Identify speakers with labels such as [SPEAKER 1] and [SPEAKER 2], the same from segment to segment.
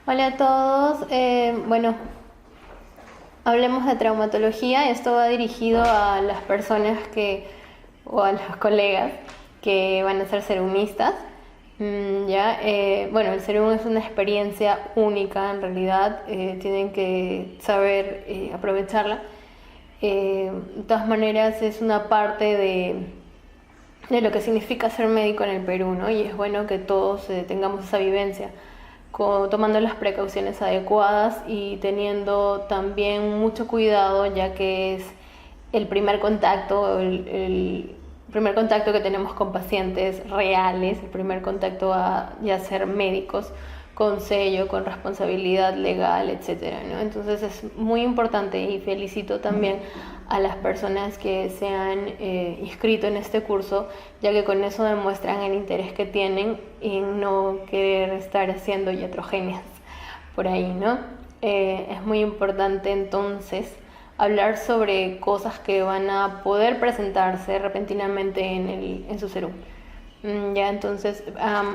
[SPEAKER 1] Hola a todos. Bueno, hablemos de traumatología. Esto va dirigido a las personas o a los colegas que van a ser serumistas. Bueno, el serum es una experiencia única en realidad. Tienen que saber aprovecharla. De todas maneras, es una parte de lo que significa ser médico en el Perú, ¿no? Y es bueno que todos tengamos esa vivencia, tomando las precauciones adecuadas y teniendo también mucho cuidado, ya que es el primer contacto, el primer contacto que tenemos con pacientes reales, el primer contacto a ya ser médicos con sello, con responsabilidad legal, etcétera, ¿no? Entonces es muy importante y felicito también a las personas que se han inscrito en este curso, ya que con eso demuestran el interés que tienen en no querer estar haciendo iatrogenias por ahí, ¿no? Es muy importante entonces hablar sobre cosas que van a poder presentarse repentinamente en su serum. Ya, entonces,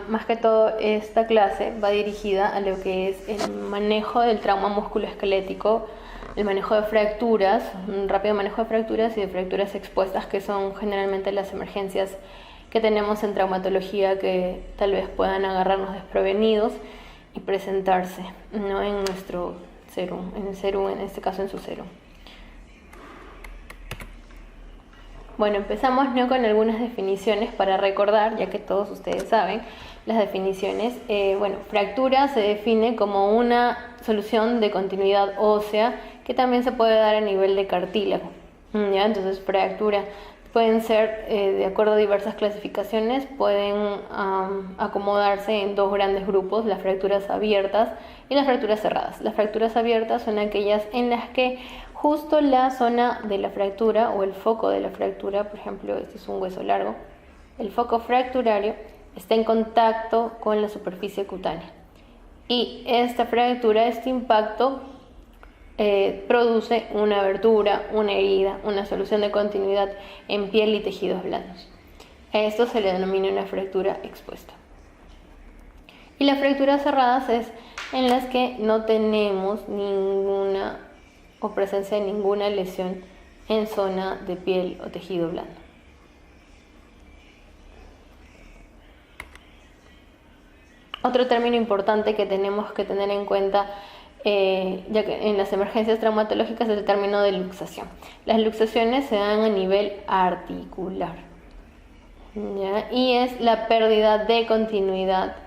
[SPEAKER 1] más que todo, esta clase va dirigida a lo que es el manejo del trauma musculoesquelético, el manejo de fracturas, un rápido manejo de fracturas y de fracturas expuestas, que son generalmente las emergencias que tenemos en traumatología que tal vez puedan agarrarnos desprevenidos y presentarse, ¿no? En nuestro serum, en este caso en su serum. Bueno, empezamos, ¿no?, con algunas definiciones para recordar, ya que todos ustedes saben las definiciones. Bueno, fractura se define como una solución de continuidad ósea que también se puede dar a nivel de cartílago. ¿Ya? Entonces, fractura pueden ser, de acuerdo a diversas clasificaciones, pueden acomodarse en dos grandes grupos: las fracturas abiertas y las fracturas cerradas. Las fracturas abiertas son aquellas en las que justo la zona de la fractura o el foco de la fractura, por ejemplo, este es un hueso largo, el foco fracturario está en contacto con la superficie cutánea. Y esta fractura, este impacto, produce una abertura, una herida, una solución de continuidad en piel y tejidos blandos. A esto se le denomina una fractura expuesta. Y las fracturas cerradas es en las que no tenemos ninguna o presencia de ninguna lesión en zona de piel o tejido blando. Otro término importante que tenemos que tener en cuenta, ya que en las emergencias traumatológicas, es el término de luxación. Las luxaciones se dan a nivel articular, ¿ya? Y es la pérdida de continuidad,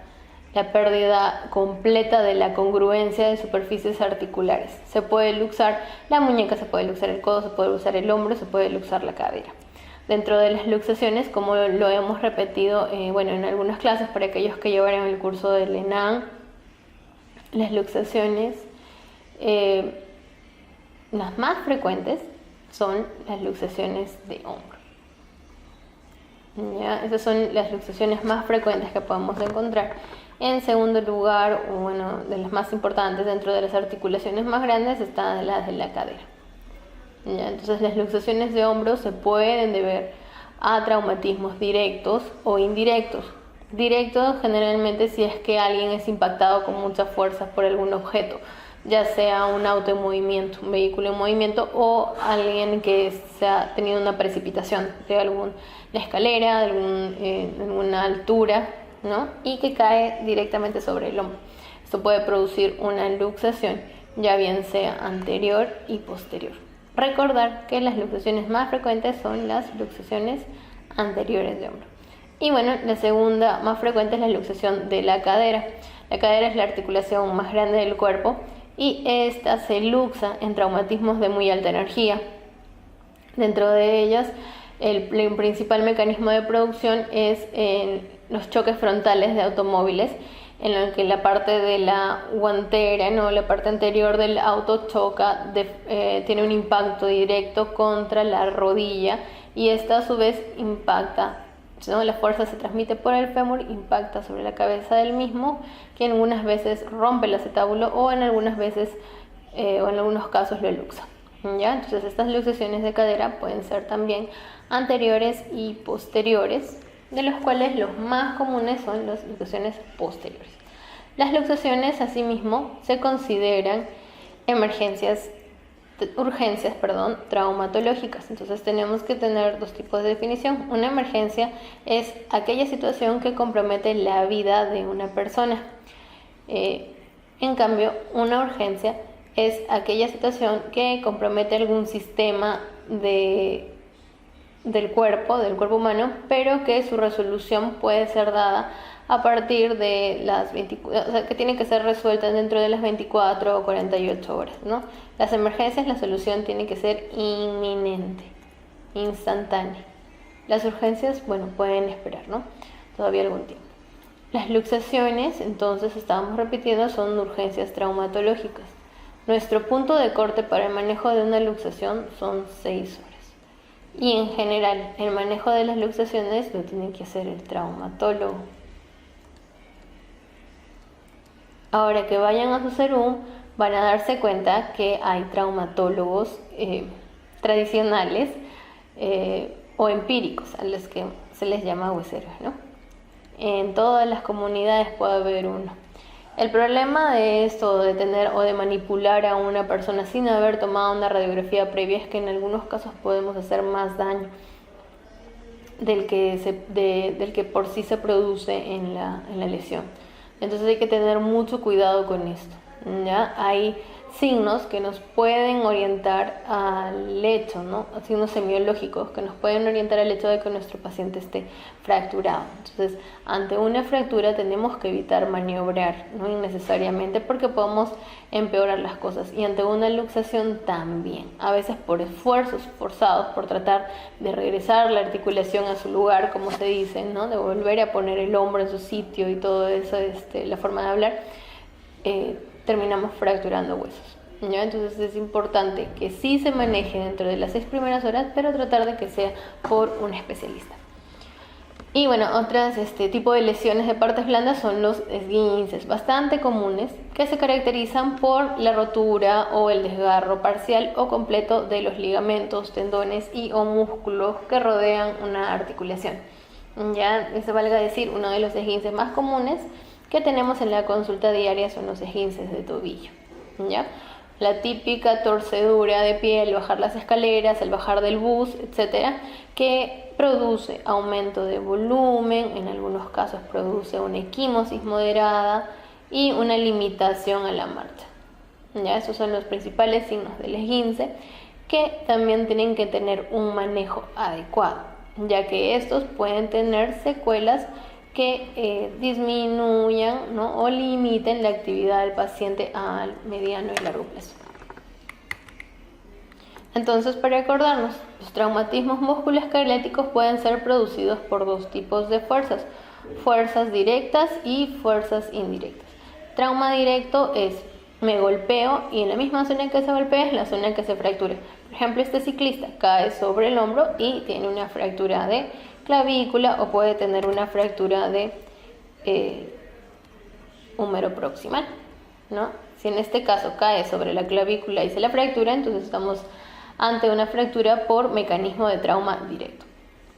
[SPEAKER 1] la pérdida completa de la congruencia de superficies articulares. Se puede luxar la muñeca, se puede luxar el codo, se puede luxar el hombro, se puede luxar la cadera. Dentro de las luxaciones, como lo hemos repetido en algunas clases para aquellos que llevaron el curso del ENAM, las luxaciones, las más frecuentes son las luxaciones de hombro. ¿Ya? Esas son las luxaciones más frecuentes que podemos encontrar. En segundo lugar, de las más importantes dentro de las articulaciones más grandes, están las de la cadera. ¿Ya? Entonces, las luxaciones de hombro se pueden deber a traumatismos directos o indirectos. Directos generalmente si es que alguien es impactado con mucha fuerza por algún objeto, ya sea un auto en movimiento, un vehículo en movimiento, o alguien que se ha tenido una precipitación de alguna escalera, de alguna altura, ¿no? Y que cae directamente sobre el hombro. Esto puede producir una luxación, ya bien sea anterior y posterior. Recordar que las luxaciones más frecuentes son las luxaciones anteriores de hombro. Y la segunda más frecuente es la luxación de la cadera. La cadera es la articulación más grande del cuerpo y esta se luxa en traumatismos de muy alta energía. Dentro de ellas, el principal mecanismo de producción es en los choques frontales de automóviles, en el que la parte de la guantera, ¿no?, la parte anterior del auto choca, tiene un impacto directo contra la rodilla, y esta a su vez impacta, ¿no? La fuerza se transmite por el fémur, impacta sobre la cabeza del mismo, que algunas veces rompe el acetábulo o en algunas veces o en algunos casos lo luxa. ¿Ya? Entonces, estas luxaciones de cadera pueden ser también anteriores y posteriores, de los cuales los más comunes son las luxaciones posteriores. Las luxaciones, asimismo, se consideran urgencias traumatológicas. Entonces tenemos que tener dos tipos de definición. Una emergencia es aquella situación que compromete la vida de una persona. En cambio, una urgencia es aquella situación que compromete algún sistema del cuerpo humano, pero que su resolución puede ser dada a partir de las 24, o sea, que tiene que ser resuelta dentro de las 24 o 48 horas, ¿no? Las emergencias, la solución tiene que ser inminente, instantánea. Las urgencias, bueno, pueden esperar, ¿no? Todavía algún tiempo. Las luxaciones, entonces estábamos repitiendo, son urgencias traumatológicas. Nuestro punto de corte para el manejo de una luxación son 6 horas. Y en general, el manejo de las luxaciones lo tiene que hacer el traumatólogo. Ahora que vayan a su serum, van a darse cuenta que hay traumatólogos tradicionales o empíricos, a los que se les llama hueseros, ¿no? En todas las comunidades puede haber uno. El problema de esto, de tener o de manipular a una persona sin haber tomado una radiografía previa, es que en algunos casos podemos hacer más daño del que por sí se produce en la lesión. Entonces hay que tener mucho cuidado con esto, ¿ya? Hay signos que nos pueden orientar al hecho, ¿no? Signos semiológicos que nos pueden orientar al hecho de que nuestro paciente esté fracturado. Entonces, ante una fractura tenemos que evitar maniobrar, ¿no? Innecesariamente, porque podemos empeorar las cosas. Y ante una luxación también, a veces por esfuerzos forzados, por tratar de regresar la articulación a su lugar, como se dice, ¿no? De volver a poner el hombro en su sitio y todo eso, la forma de hablar, terminamos fracturando huesos, ¿ya? Entonces es importante que sí se maneje dentro de las 6 primeras horas, pero tratar de que sea por un especialista. Y bueno, otras tipo de lesiones de partes blandas son los esguinces, bastante comunes, que se caracterizan por la rotura o el desgarro parcial o completo de los ligamentos, tendones y o músculos que rodean una articulación. Ya, eso valga decir, uno de los esguinces más comunes que tenemos en la consulta diaria son los esguinces de tobillo, ¿ya? La típica torcedura de pie al bajar las escaleras, al bajar del bus, etcétera, que produce aumento de volumen, en algunos casos produce una equimosis moderada y una limitación a la marcha, ¿ya? Esos son los principales signos del esguince, que también tienen que tener un manejo adecuado, ya que estos pueden tener secuelas que disminuyan, ¿no? O limiten la actividad del paciente a mediano y largo plazo. Entonces, para acordarnos, los traumatismos musculoesqueléticos pueden ser producidos por dos tipos de fuerzas directas y fuerzas indirectas. Trauma directo es me golpeo y en la misma zona que se golpea es la zona que se fractura. Por ejemplo, este ciclista cae sobre el hombro y tiene una fractura de clavícula o puede tener una fractura de húmero proximal, ¿no? Si en este caso cae sobre la clavícula y se la fractura, entonces estamos ante una fractura por mecanismo de trauma directo.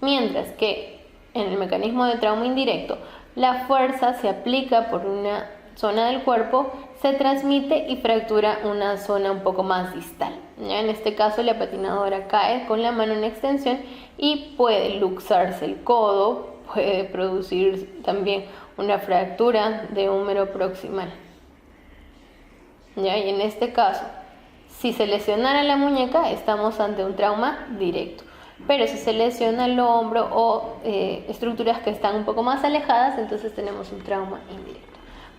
[SPEAKER 1] Mientras que en el mecanismo de trauma indirecto, la fuerza se aplica por una zona del cuerpo, se transmite y fractura una zona un poco más distal, ¿ya? En este caso la patinadora cae con la mano en extensión y puede luxarse el codo, puede producir también una fractura de húmero proximal, ¿ya? Y en este caso, si se lesionara la muñeca, estamos ante un trauma directo. Pero si se lesiona el hombro o estructuras que están un poco más alejadas, entonces tenemos un trauma indirecto.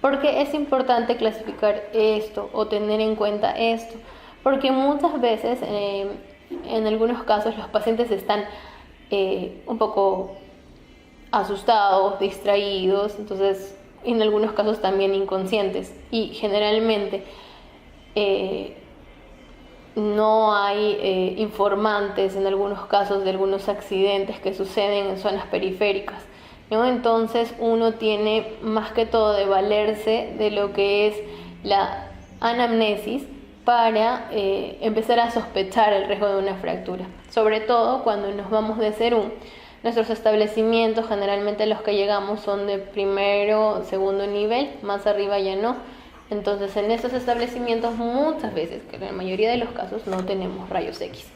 [SPEAKER 1] Porque es importante clasificar esto o tener en cuenta esto, porque muchas veces, en algunos casos, los pacientes están un poco asustados, distraídos, entonces en algunos casos también inconscientes, y generalmente no hay informantes en algunos casos de algunos accidentes que suceden en zonas periféricas, ¿no? Entonces uno tiene más que todo de valerse de lo que es la anamnesis para empezar a sospechar el riesgo de una fractura, sobre todo cuando nos vamos de serum. Nuestros establecimientos, generalmente los que llegamos son de primero, segundo nivel, más arriba ya no. Entonces en estos establecimientos muchas veces, que en la mayoría de los casos, no tenemos rayos X.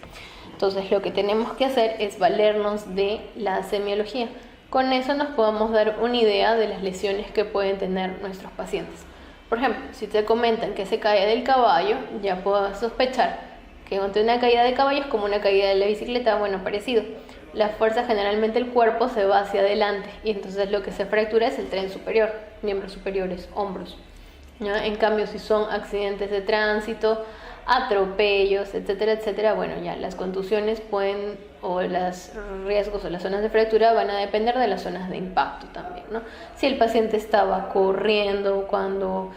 [SPEAKER 1] Entonces lo que tenemos que hacer es valernos de la semiología. Con eso nos podemos dar una idea de las lesiones que pueden tener nuestros pacientes. Por ejemplo, si te comentan que se cae del caballo, ya puedo sospechar que ante una caída de caballo es como una caída de la bicicleta, bueno, parecido. La fuerza, generalmente el cuerpo se va hacia adelante y entonces lo que se fractura es el tren superior, miembros superiores, hombros, ¿ya? En cambio, si son accidentes de tránsito, atropellos, etcétera, etcétera, bueno, ya las contusiones pueden, o los riesgos o las zonas de fractura van a depender de las zonas de impacto también, ¿no? Si el paciente estaba corriendo cuando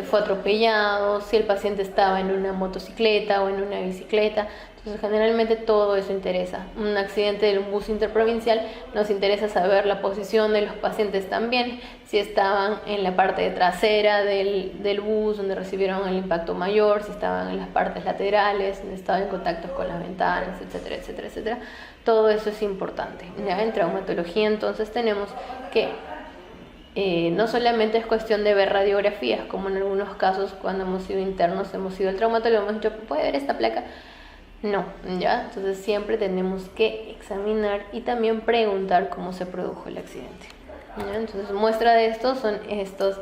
[SPEAKER 1] fue atropellado, si el paciente estaba en una motocicleta o en una bicicleta. Entonces generalmente todo eso interesa. Un accidente de un bus interprovincial, nos interesa saber la posición de los pacientes también, si estaban en la parte trasera del bus donde recibieron el impacto mayor, si estaban en las partes laterales, donde estaban en contacto con las ventanas, etcétera, etcétera, etcétera. Todo eso es importante. ¿Ya? En traumatología entonces tenemos que no solamente es cuestión de ver radiografías, como en algunos casos cuando hemos sido internos, hemos ido al traumatólogo, hemos dicho, ¿puede ver esta placa? No, ¿ya? Entonces siempre tenemos que examinar y también preguntar cómo se produjo el accidente, ¿ya? Entonces muestra de esto son estos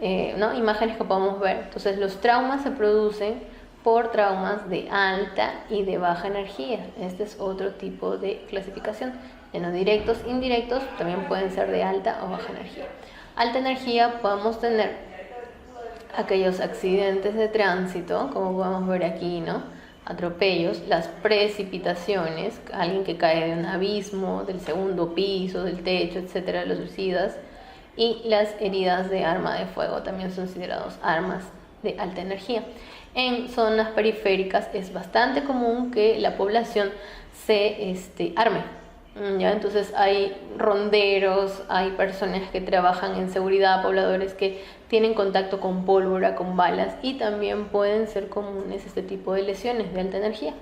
[SPEAKER 1] imágenes que podemos ver. Entonces los traumas se producen por traumas de alta y de baja energía. Este es otro tipo de clasificación. En los directos, indirectos, también pueden ser de alta o baja energía. Alta energía podemos tener aquellos accidentes de tránsito, como podemos ver aquí, ¿no? Atropellos, las precipitaciones, alguien que cae de un abismo, del segundo piso, del techo, etcétera, los suicidas, y las heridas de arma de fuego también son considerados armas de alta energía. En zonas periféricas es bastante común que la población se arme, ¿ya? Entonces hay ronderos, hay personas que trabajan en seguridad, pobladores que tienen contacto con pólvora, con balas, y también pueden ser comunes este tipo de lesiones de alta energía,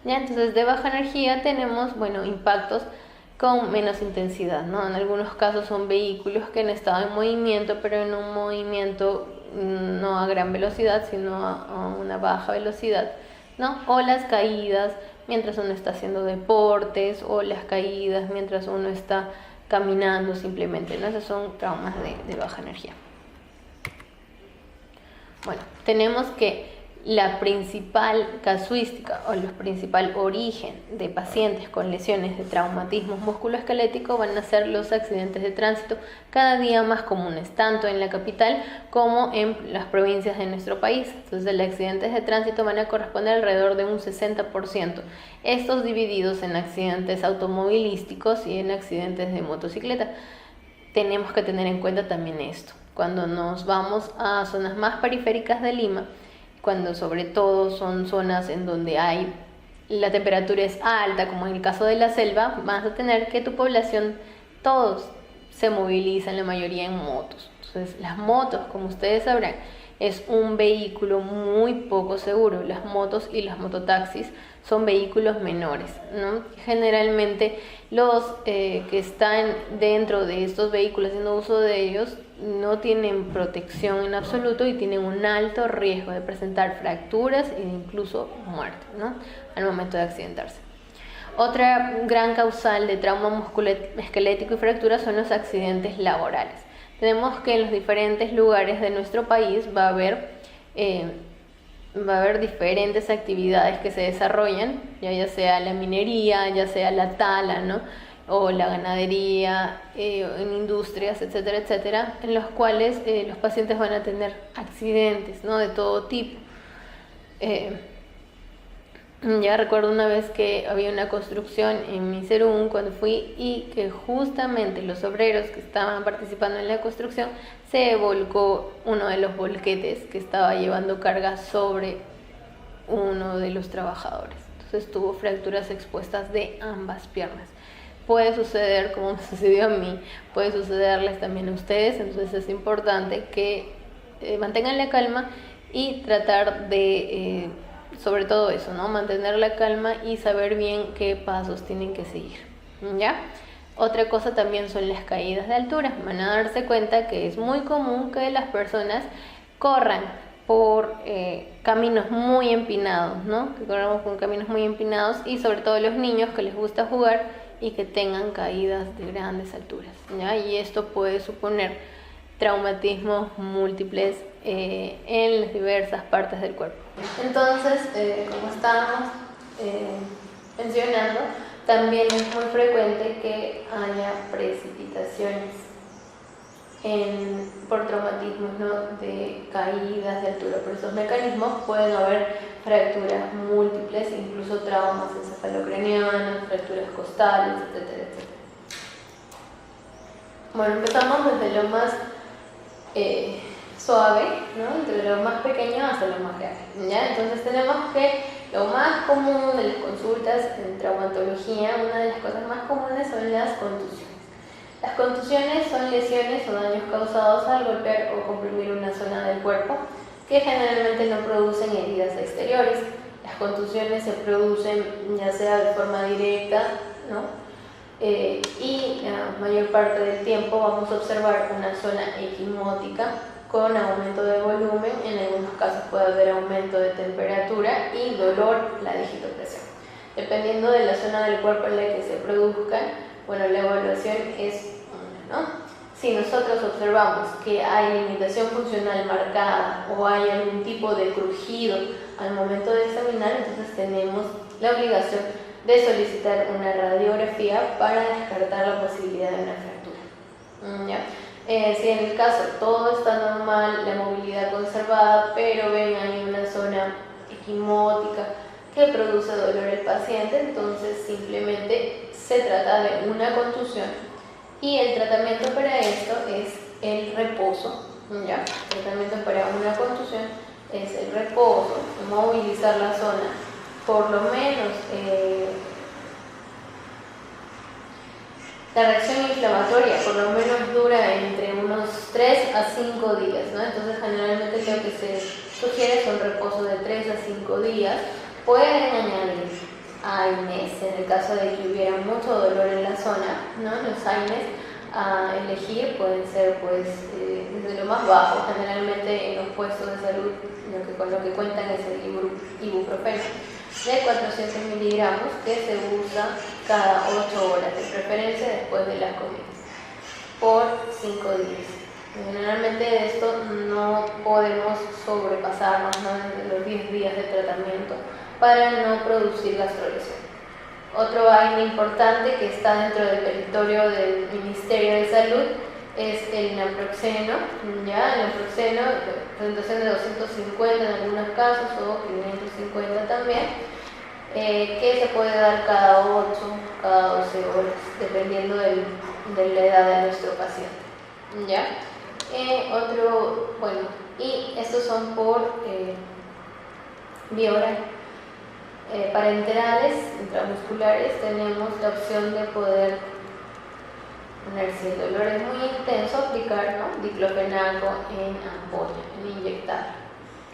[SPEAKER 1] ¿ya? Entonces de baja energía tenemos, impactos con menos intensidad, ¿no? En algunos casos son vehículos que han estado en movimiento, pero en un movimiento no a gran velocidad, sino a una baja velocidad, ¿no? O las caídas mientras uno está haciendo deportes, o las caídas mientras uno está caminando simplemente, ¿no? Esos son traumas de baja energía. Bueno, tenemos que la principal casuística o el principal origen de pacientes con lesiones de traumatismo musculoesquelético van a ser los accidentes de tránsito, cada día más comunes, tanto en la capital como en las provincias de nuestro país. Entonces los accidentes de tránsito van a corresponder alrededor de un 60%, estos divididos en accidentes automovilísticos y en accidentes de motocicleta. Tenemos que tener en cuenta también esto. Cuando nos vamos a zonas más periféricas de Lima, cuando sobre todo son zonas en donde la temperatura es alta, como en el caso de la selva, vas a tener que tu población, todos se movilizan, la mayoría en motos. Entonces las motos, como ustedes sabrán, es un vehículo muy poco seguro. Las motos y los mototaxis son vehículos menores, ¿no? Generalmente los que están dentro de estos vehículos haciendo uso de ellos no tienen protección en absoluto y tienen un alto riesgo de presentar fracturas e incluso muerte, ¿no? Al momento de accidentarse. Otra gran causal de trauma musculoesquelético y fracturas son los accidentes laborales. Tenemos que en los diferentes lugares de nuestro país va a haber diferentes actividades que se desarrollan, ya sea la minería, ya sea la tala, ¿no? O la ganadería, en industrias, etcétera, etcétera, en los cuales los pacientes van a tener accidentes, ¿no? De todo tipo. Ya recuerdo una vez que había una construcción en Miserún cuando fui, y que justamente los obreros que estaban participando en la construcción se volcó uno de los volquetes que estaba llevando carga sobre uno de los trabajadores. Entonces tuvo fracturas expuestas de ambas piernas. Puede suceder, como me sucedió a mí, puede sucederles también a ustedes. Entonces es importante que mantengan la calma y tratar de sobre todo eso, ¿no? Mantener la calma y saber bien qué pasos tienen que seguir. ¿ya? Otra cosa también son las caídas de altura. Van a darse cuenta que es muy común que las personas corran por caminos muy empinados, ¿no? Que corramos por caminos muy empinados, y sobre todo los niños que les gusta jugar y que tengan caídas de grandes alturas, ¿ya? Y esto puede suponer traumatismos múltiples en las diversas partes del cuerpo. Entonces, como estábamos mencionando, también es muy frecuente que haya precipitaciones por traumatismos, ¿no? De caídas de altura. Por esos mecanismos pueden haber fracturas múltiples, incluso traumas encefalocranianos, fracturas costales, etcétera, etcétera. Bueno, empezamos desde lo más suave, ¿no? Desde lo más pequeño hasta lo más grave, ¿ya? Entonces tenemos que lo más común de las consultas en traumatología, una de las cosas más comunes son las contusiones. Las contusiones son lesiones o daños causados al golpear o comprimir una zona del cuerpo que generalmente no producen heridas exteriores. Las contusiones se producen ya sea de forma directa, ¿no? Y la mayor parte del tiempo vamos a observar una zona equimótica con aumento de volumen. En algunos casos puede haber aumento de temperatura y dolor, la digitopresión. Dependiendo de la zona del cuerpo en la que se produzca, bueno, la evaluación es una, ¿no? Si nosotros observamos que hay limitación funcional marcada o hay algún tipo de crujido al momento de examinar, entonces tenemos la obligación de solicitar una radiografía para descartar la posibilidad de una fractura, ¿ya? Si en el caso todo está normal, la movilidad conservada, pero ven ahí una zona equimótica que produce dolor al paciente, entonces simplemente se trata de una contusión y el tratamiento para esto es el reposo, ¿ya? El tratamiento para una contusión es el reposo, movilizar la zona, por lo menos la reacción inflamatoria por lo menos dura entre unos 3 a 5 días, ¿no? Entonces generalmente lo que se sugiere son reposo de 3 a 5 días. Pueden añadir AINES en el caso de que hubiera mucho dolor en la zona, ¿no? Los AINES a elegir pueden ser pues desde lo más bajo, generalmente en los puestos de salud con lo que cuentan es el ibuprofeno de 400 miligramos que se usa cada 8 horas, de preferencia después de la comida, por 5 días. Generalmente esto no podemos sobrepasarnos, ¿no?, de los 10 días de tratamiento para no producir gastrolesión. Otro AINE importante que está dentro del territorio del Ministerio de Salud es el naproxeno, ¿ya? El naproxeno, presentación de 250 en algunos casos o 550 también, que se puede dar cada 8, cada 12 horas, dependiendo de la edad de nuestro paciente, ¿ya? Bueno, y estos son por vía oral. Parenterales, intramusculares, tenemos la opción de poder poner, si el dolor es muy intenso, aplicar, ¿no?, diclofenaco en ampolla, en inyectar,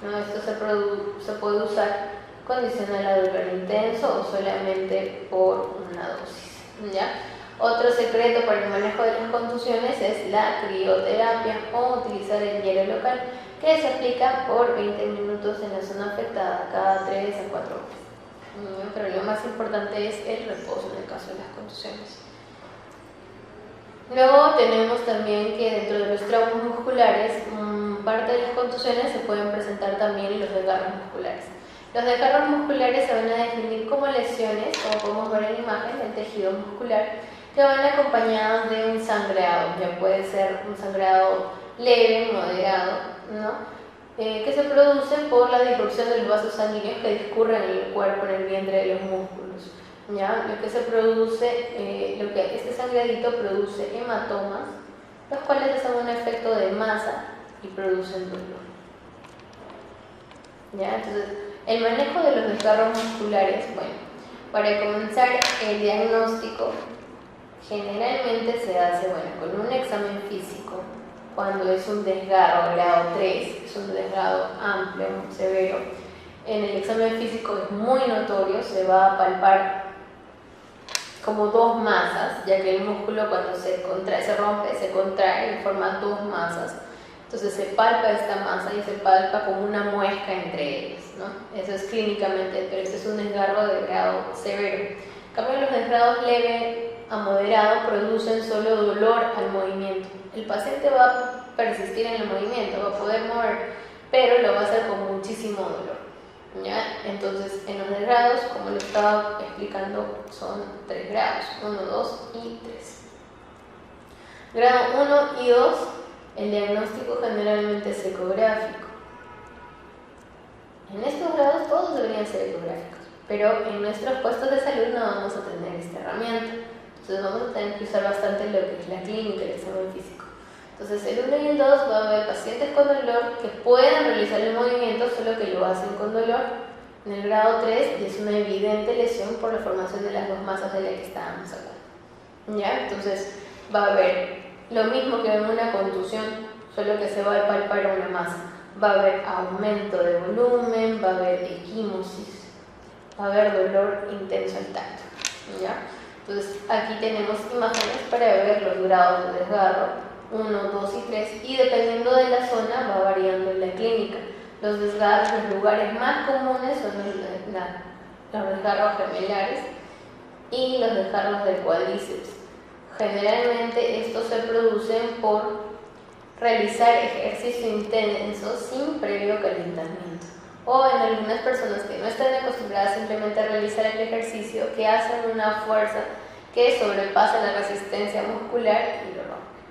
[SPEAKER 1] ¿no? Esto se puede usar condicional a dolor intenso o solamente por una dosis, ¿ya? Otro secreto para el manejo de las contusiones es la crioterapia o utilizar el hielo local, que se aplica por 20 minutos en la zona afectada cada 3 a 4 horas. Pero lo más importante es el reposo en el caso de las contusiones. Luego tenemos también que dentro de los traumas musculares, parte de las contusiones se pueden presentar también los desgarros musculares. Los desgarros musculares se van a definir como lesiones, como podemos ver en la imagen, del tejido muscular, que van acompañados de un sangrado. Ya puede ser un sangrado leve, moderado, ¿no?, que se produce por la disrupción de los vasos sanguíneos que discurren en el cuerpo, en el vientre de los músculos, ¿ya? Lo que se produce, este sangradito produce hematomas, los cuales hacen un efecto de masa y producen dolor, ¿ya? Entonces, el manejo de los desgarros musculares, bueno, para comenzar el diagnóstico, generalmente se hace, bueno, con un examen físico. Cuando es un desgarro grado 3, es un desgarro amplio, severo, en el examen físico es muy notorio, se va a palpar como dos masas, ya que el músculo cuando se contrae, se rompe, se contrae y forma dos masas. Entonces se palpa esta masa y se palpa como una muesca entre ellas, ¿no? Eso es clínicamente, pero este es un desgarro de grado severo. En cambio, los desgarros leve a moderado producen solo dolor al movimiento. El paciente va a persistir en el movimiento, va a poder mover, pero lo va a hacer con muchísimo dolor, ¿ya? Entonces, en los desgarros, como les estaba explicando, son 3 grados, 1, 2 y 3. Grado 1 y 2, el diagnóstico generalmente es ecográfico. En estos grados todos deberían ser ecográficos, pero en nuestros puestos de salud no vamos a tener esta herramienta. Entonces vamos a tener que usar bastante lo que es la clínica, el examen físico. Entonces el 1 y el 2 va a haber pacientes con dolor que puedan realizar el movimiento, solo que lo hacen con dolor. En el grado 3 es una evidente lesión por la formación de las dos masas de la que estábamos hablando, ¿ya? Entonces va a haber lo mismo que en una contusión, solo que se va a palpar una masa. Va a haber aumento de volumen, va a haber equimosis, va a haber dolor intenso al tacto, ¿ya? Entonces aquí tenemos imágenes para ver los grados de desgarro, 1, 2 y 3, y dependiendo de la zona va variando en la clínica. Los desgarros, los lugares más comunes son los desgarros gemelares y los desgarros del cuádriceps. Generalmente estos se producen por realizar ejercicio intenso sin previo calentamiento, o en algunas personas que no están acostumbradas simplemente a realizar el ejercicio, que hacen una fuerza que sobrepasa la resistencia muscular y lo rompe,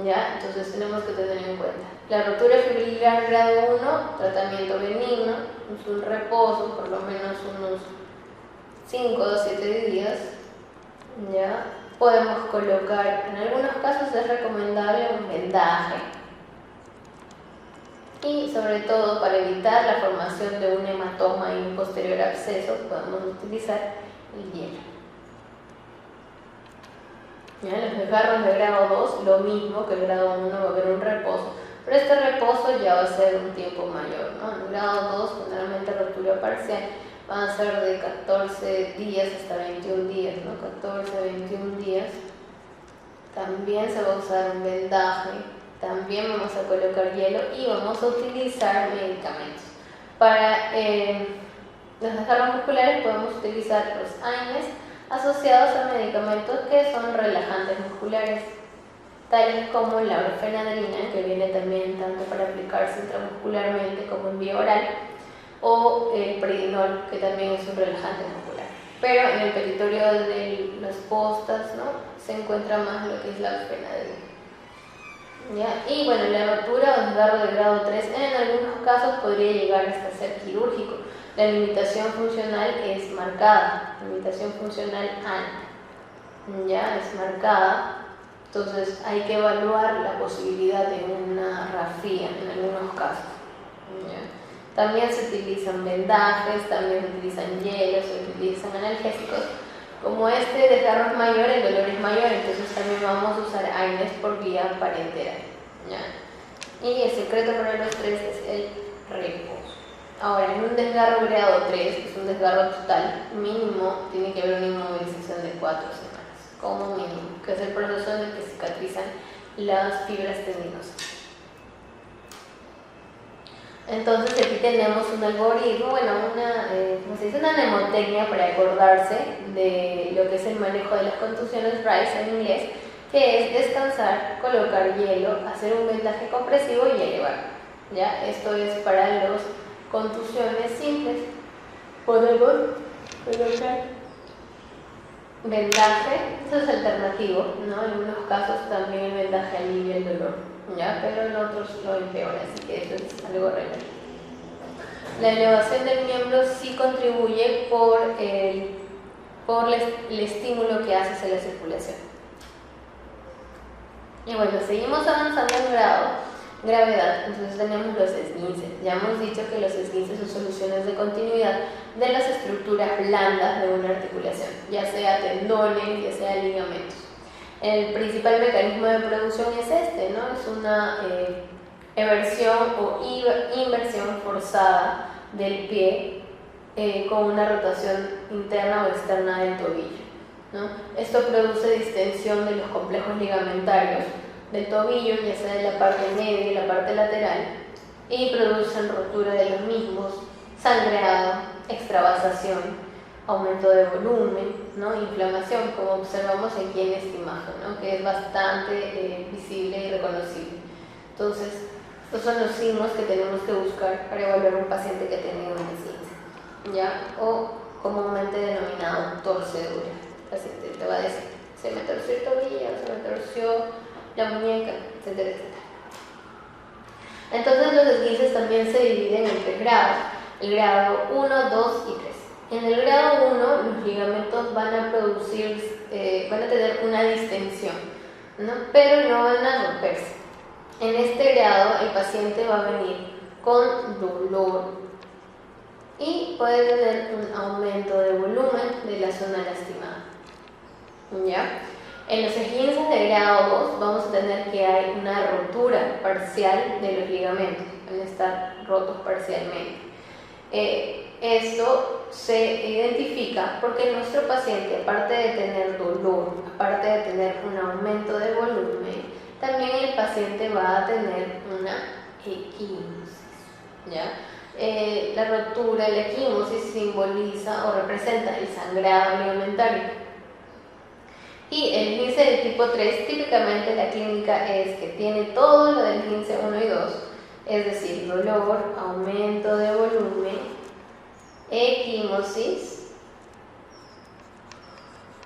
[SPEAKER 1] ¿ya? Entonces tenemos que tener en cuenta la rotura fibrilar grado 1, tratamiento benigno, es un reposo por lo menos unos 5 o 7 días, ¿ya? Podemos colocar, en algunos casos es recomendable un vendaje, y sobre todo para evitar la formación de un hematoma y un posterior absceso podemos utilizar el hielo. ¿Ya? Los desgarros de grado 2, lo mismo que el grado 1, va a haber un reposo, pero este reposo ya va a ser un tiempo mayor, ¿no? En el grado 2, generalmente rotura parcial, van a ser de 14 días hasta 21 días, ¿no? 14 a 21 días. También se va a usar un vendaje, también vamos a colocar hielo y vamos a utilizar medicamentos. Para los desgarros musculares podemos utilizar los AINES asociados a medicamentos que son relajantes musculares, tales como la orfenadrina, que viene también tanto para aplicarse intramuscularmente como en vía oral, o el predinol, que también es un relajante muscular. Pero en el territorio de las postas, ¿no?, se encuentra más lo que es la orfenadrina, ¿ya? Y bueno, la rotura o desgarro de grado 3 en algunos casos podría llegar hasta ser quirúrgico. La limitación funcional es marcada, limitación funcional alta, ya es marcada. Entonces hay que evaluar la posibilidad de una rafía en algunos casos, ¿ya? También se utilizan vendajes, también se utilizan hielos, se utilizan analgésicos. Como este desgarro es mayor, el dolor es mayor, entonces también vamos a usar AINES por vía parenteral, ¿ya? Y el secreto para los 3 es el reposo. Ahora, en un desgarro grado 3, que es un desgarro total, mínimo tiene que haber una inmovilización de 4 semanas, como mínimo, que es el proceso en el que cicatrizan las fibras tendinosas. Entonces aquí tenemos un algoritmo, bueno, una mnemotecnia para acordarse de lo que es el manejo de las contusiones RICE en inglés, que es descansar, colocar hielo, hacer un vendaje compresivo y elevar, ¿ya? Esto es para las contusiones simples. Podemos colocar vendaje, eso es alternativo, ¿no? En algunos casos también el vendaje alivia el dolor, ¿ya? Pero en otros lo empeora, así que eso es algo real. La elevación del miembro sí contribuye por el estímulo que hace hacia la circulación. Y bueno, seguimos avanzando en gravedad. Entonces tenemos los esguinces. Ya hemos dicho que los esguinces son soluciones de continuidad de las estructuras blandas de una articulación, ya sea tendones, ya sea ligamentos. El principal mecanismo de producción es este, ¿no? Es una eversión o inversión forzada del pie con una rotación interna o externa del tobillo. ¿no? Esto produce distensión de los complejos ligamentarios del tobillo, ya sea de la parte media y la parte lateral, y producen rotura de los mismos, sangreado, extravasación, aumento de volumen, ¿no? Inflamación, como observamos aquí en esta imagen, ¿no? Que es bastante visible y reconocible. Entonces, estos son los signos que tenemos que buscar para evaluar a un paciente que tiene un esguince, ¿ya? O comúnmente denominado torcedura. El paciente te va a decir, se me torció el tobillo, se me torció la muñeca, etcétera, etcétera. Entonces los esguinces también se dividen en 3 grados, el grado 1, 2 y 3. En el grado 1 los ligamentos van a tener una distensión, ¿no? Pero no van a romperse. En este grado el paciente va a venir con dolor y puede tener un aumento de volumen de la zona lastimada, ¿ya? En los esguinces de grado 2 vamos a tener que hay una rotura parcial de los ligamentos, van a estar rotos parcialmente. Esto se identifica porque nuestro paciente, aparte de tener dolor, aparte de tener un aumento de volumen, también el paciente va a tener una equimosis, ¿ya? La rotura, la equimosis simboliza o representa el sangrado ligamentario. Y el esguince de tipo 3, típicamente la clínica es que tiene todo lo del esguince 1 y 2, es decir, dolor, aumento de volumen, equimosis,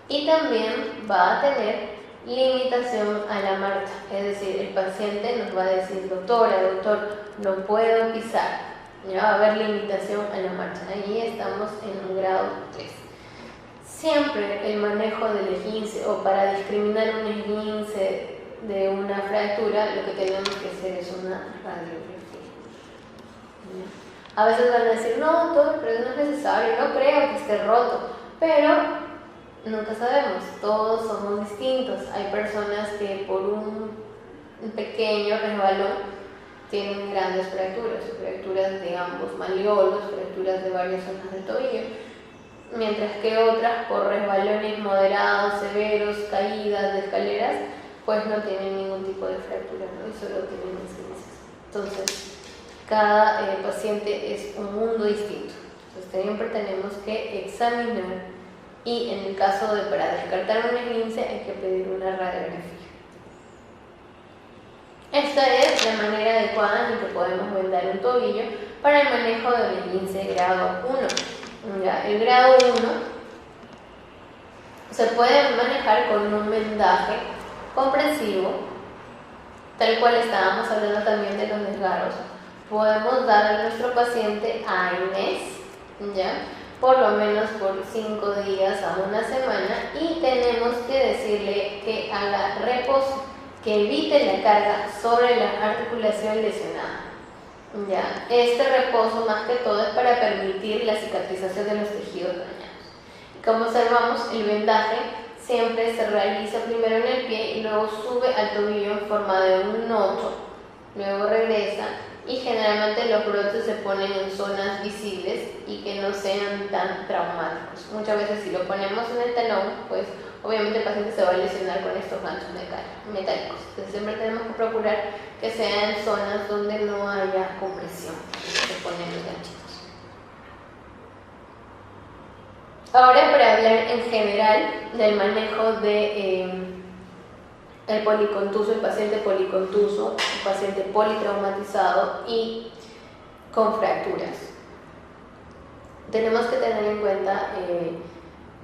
[SPEAKER 1] y también va a tener limitación a la marcha, es decir, el paciente nos va a decir, doctor, no puedo pisar, ya va a haber limitación a la marcha. Allí estamos en un grado 3. Siempre el manejo del esguince, o para discriminar un esguince de una fractura, lo que tenemos que hacer es una radiografía. A veces van a decir, no, doctor, pero no es necesario, no creo que esté roto, pero nunca sabemos, todos somos distintos. Hay personas que por un pequeño resbalón tienen grandes fracturas de ambos malleolos, fracturas de varias zonas del tobillo, mientras que otras por resbalones moderados, severos, caídas de escaleras, pues no tienen ningún tipo de fractura, ¿no? Y solo tienen esguinces. Entonces, cada paciente es un mundo distinto. Entonces, siempre tenemos que examinar, y en el caso para descartar un esguince hay que pedir una radiografía. Esta es la manera adecuada en que podemos vendar un tobillo para el manejo del esguince grado 1. Ya, el grado 1 se puede manejar con un vendaje compresivo, tal cual estábamos hablando también de los desgarros. Podemos dar a nuestro paciente AINES, ¿ya? Por lo menos por 5 días a una semana, y tenemos que decirle que haga reposo, que evite la carga sobre la articulación lesionada. Ya, este reposo más que todo es para permitir la cicatrización de los tejidos dañados. Como observamos, el vendaje siempre se realiza primero en el pie y luego sube al tobillo en forma de un nodo, luego regresa, y generalmente los brotes se ponen en zonas visibles y que no sean tan traumáticos. Muchas veces si lo ponemos en el talón, pues obviamente el paciente se va a lesionar con estos ganchos metálicos. Entonces siempre tenemos que procurar que sea en zonas donde no haya compresión, se ponen los ganchitos. Ahora, para hablar en general del manejo de el policontuso, el paciente policontuso, el paciente politraumatizado y con fracturas, tenemos que tener en cuenta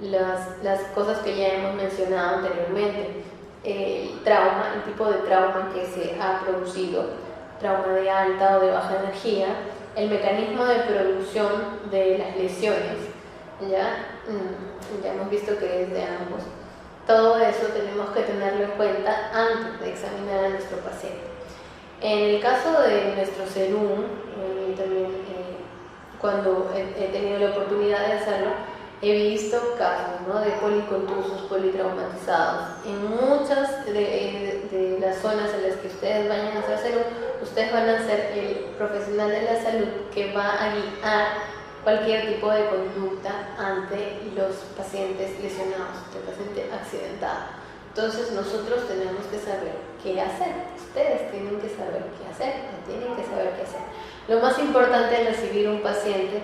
[SPEAKER 1] las cosas que ya hemos mencionado anteriormente. El trauma, el tipo de trauma que se ha producido, trauma de alta o de baja energía, el mecanismo de producción de las lesiones, ya hemos visto que es de ambos. Todo eso tenemos que tenerlo en cuenta antes de examinar a nuestro paciente. En el caso de nuestro SERUM, también cuando he tenido la oportunidad de hacerlo, he visto casos, ¿no?, de policontusos, politraumatizados. En muchas de las zonas en las que ustedes vayan a hacer SERUM, ustedes van a ser el profesional de la salud que va a guiar cualquier tipo de conducta ante los pacientes lesionados, el paciente accidentado. Entonces nosotros tenemos que saber qué hacer, ustedes tienen que saber qué hacer, tienen que saber qué hacer. Lo más importante al recibir un paciente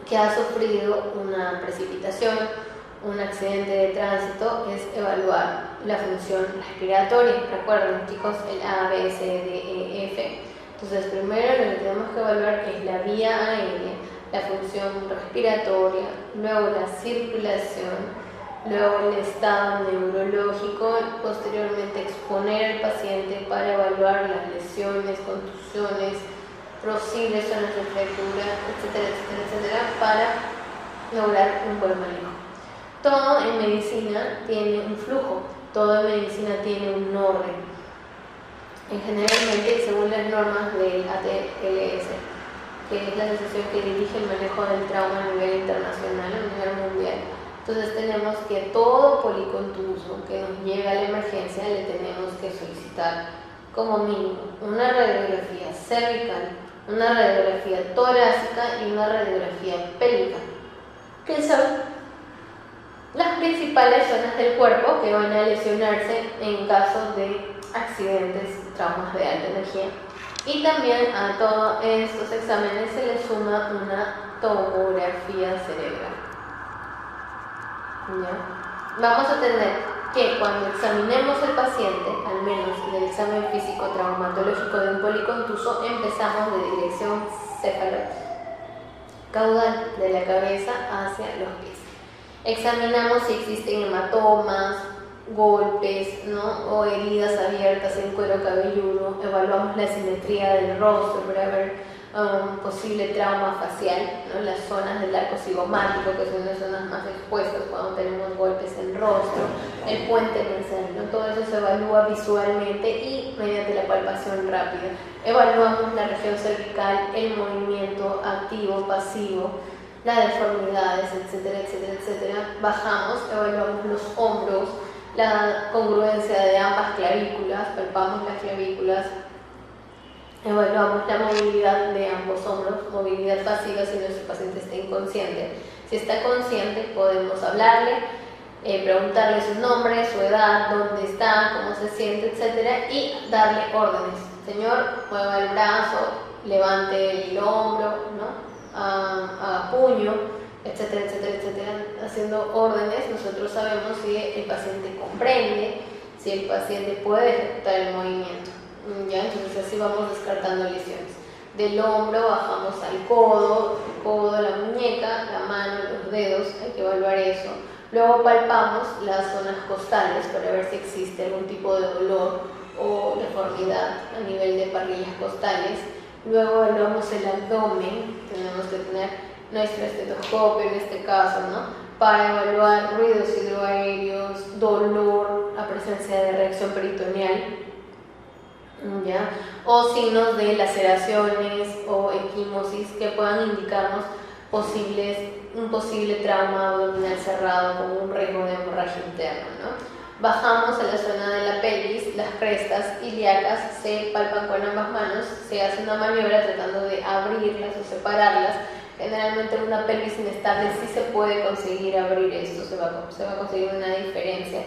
[SPEAKER 1] que ha sufrido una precipitación, un accidente de tránsito, es evaluar la función respiratoria. Recuerden, chicos, el A, B, C, D, E, F. Entonces, primero lo que tenemos que evaluar es la vía aérea, la función respiratoria, luego la circulación, luego el estado neurológico, posteriormente exponer al paciente para evaluar las lesiones, contusiones, posibles zonas de fractura, etcétera, etcétera, etcétera, para lograr un buen manejo. Todo en medicina tiene un flujo, todo en medicina tiene un orden. Generalmente, según las normas del ATLS, que es la asociación que dirige el manejo del trauma a nivel internacional, a nivel mundial, entonces tenemos que todo policontuso que nos llegue a la emergencia le tenemos que solicitar como mínimo una radiografía cervical, una radiografía torácica y una radiografía pélvica, que son las principales zonas del cuerpo que van a lesionarse en caso de accidentes, traumas de alta energía. Y también a todos estos exámenes se le suma una tomografía cerebral. ¿Ya? Vamos a tener que cuando examinemos al paciente, al menos en el examen físico traumatológico de un policontuso, empezamos de dirección cefalo-caudal, de la cabeza hacia los pies. Examinamos si existen hematomas, golpes, ¿no? O heridas abiertas en cuero cabelludo. Evaluamos la simetría del rostro para ver posible trauma facial, ¿no? Las zonas del arco cigomático, que son las zonas más expuestas cuando tenemos golpes en rostro, el puente nasal, ¿no? Todo eso se evalúa visualmente y mediante la palpación rápida. Evaluamos la región cervical, el movimiento activo, pasivo, las deformidades, etcétera, etcétera, etcétera. Bajamos, evaluamos los hombros, la congruencia de ambas clavículas, palpamos las clavículas, evaluamos la movilidad de ambos hombros, movilidad pasiva si nuestro paciente está inconsciente. Si está consciente podemos hablarle, preguntarle su nombre, su edad, dónde está, cómo se siente, etcétera, y darle órdenes. Señor, mueva el brazo, levante el hombro, ¿no? A puño, etcétera, etcétera, etcétera, haciendo órdenes. Nosotros sabemos si el paciente comprende, si el paciente puede ejecutar el movimiento. ¿Ya? Entonces así vamos descartando lesiones. Del hombro bajamos al codo, el codo, la muñeca, la mano, los dedos, hay que evaluar eso. Luego palpamos las zonas costales para ver si existe algún tipo de dolor o deformidad a nivel de parrillas costales. Luego evaluamos el abdomen, tenemos que tener nuestro estetoscopio en este caso, ¿no? Para evaluar ruidos hidroaéreos, dolor, la presencia de reacción peritoneal, ¿ya? O signos de laceraciones o equimosis que puedan indicarnos un posible trauma abdominal cerrado con un riesgo de hemorragia interna, ¿no? Bajamos a la zona de la pelvis, las crestas ilíacas se palpan con ambas manos, se hace una maniobra tratando de abrirlas o separarlas. Generalmente en una pelvis inestable sí se puede conseguir abrir esto, se va a conseguir una diferencia